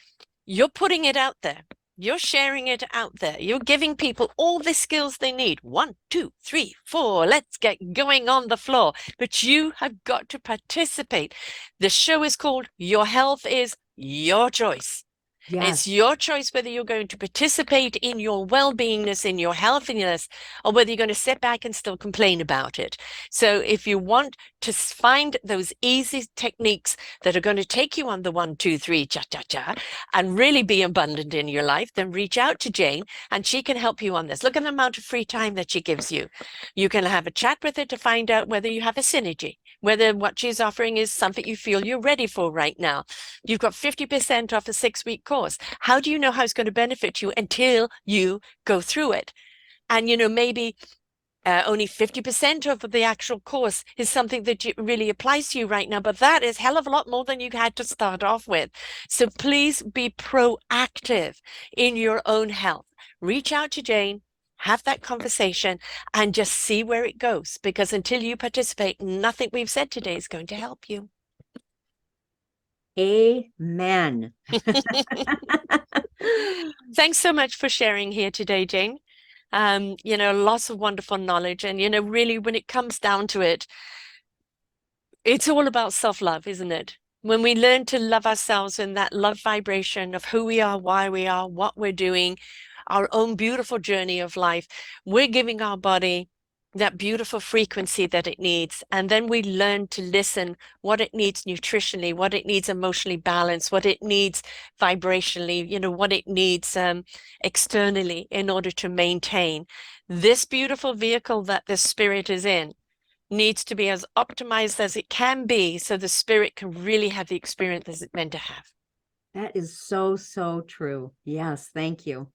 you're putting it out there. You're sharing it out there. You're giving people all the skills they need. 1, 2, 3, 4. Let's get going on the floor. But you have got to participate. The show is called Your Health is Your Choice. It's Yes. your choice whether you're going to participate in your well-beingness, in your healthiness, or whether you're going to sit back and still complain about it. So if you want to find those easy techniques that are going to take you on the 1, 2, 3, cha-cha-cha, and really be abundant in your life, then reach out to Jane and she can help you on this. Look at the amount of free time that she gives you. You can have a chat with her to find out whether you have a synergy, whether what she's offering is something you feel you're ready for right now. You've got 50% off a 6-week course. How do you know how it's going to benefit you until you go through it? And, maybe only 50% of the actual course is something that really applies to you right now, but that is a hell of a lot more than you had to start off with. So please be proactive in your own health. Reach out to Jane, have that conversation, and just see where it goes, because until you participate, nothing we've said today is going to help you. Amen. Thanks so much for sharing here today, Jane. Lots of wonderful knowledge. And, really, when it comes down to it, it's all about self-love, isn't it? When we learn to love ourselves in that love vibration of who we are, why we are, what we're doing, our own beautiful journey of life, we're giving our body that beautiful frequency that it needs. And then we learn to listen what it needs nutritionally, what it needs emotionally balanced, what it needs vibrationally, what it needs externally in order to maintain. This beautiful vehicle that the spirit is in needs to be as optimized as it can be so the spirit can really have the experience as it's meant to have. That is so, so true. Yes, thank you.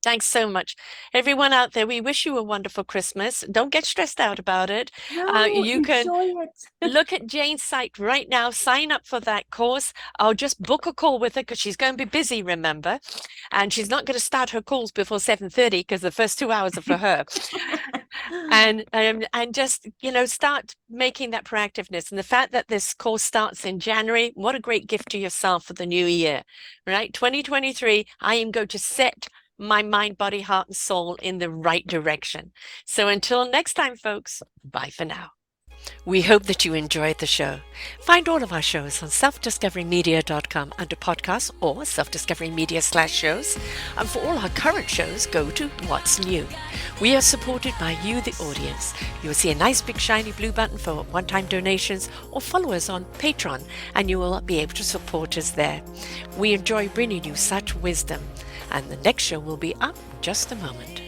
Thanks so much. Everyone out there, we wish you a wonderful Christmas. Don't get stressed out about it. No, You can enjoy it. look at Jane's site right now, sign up for that course. I'll just book a call with her because she's going to be busy, remember? And she's not going to start her calls before 7:30 because the first 2 hours are for her. And just start making that proactiveness. And the fact that this course starts in January, what a great gift to yourself for the new year, right? 2023, I am going to set my mind, body, heart, and soul in the right direction. So until next time, folks, bye for now. We hope that you enjoyed the show. Find all of our shows on selfdiscoverymedia.com under podcasts or selfdiscoverymedia/shows. And for all our current shows, go to What's New. We are supported by you, the audience. You'll see a nice big shiny blue button for one-time donations or follow us on Patreon, and you will be able to support us there. We enjoy bringing you such wisdom. And the next show will be up in just a moment.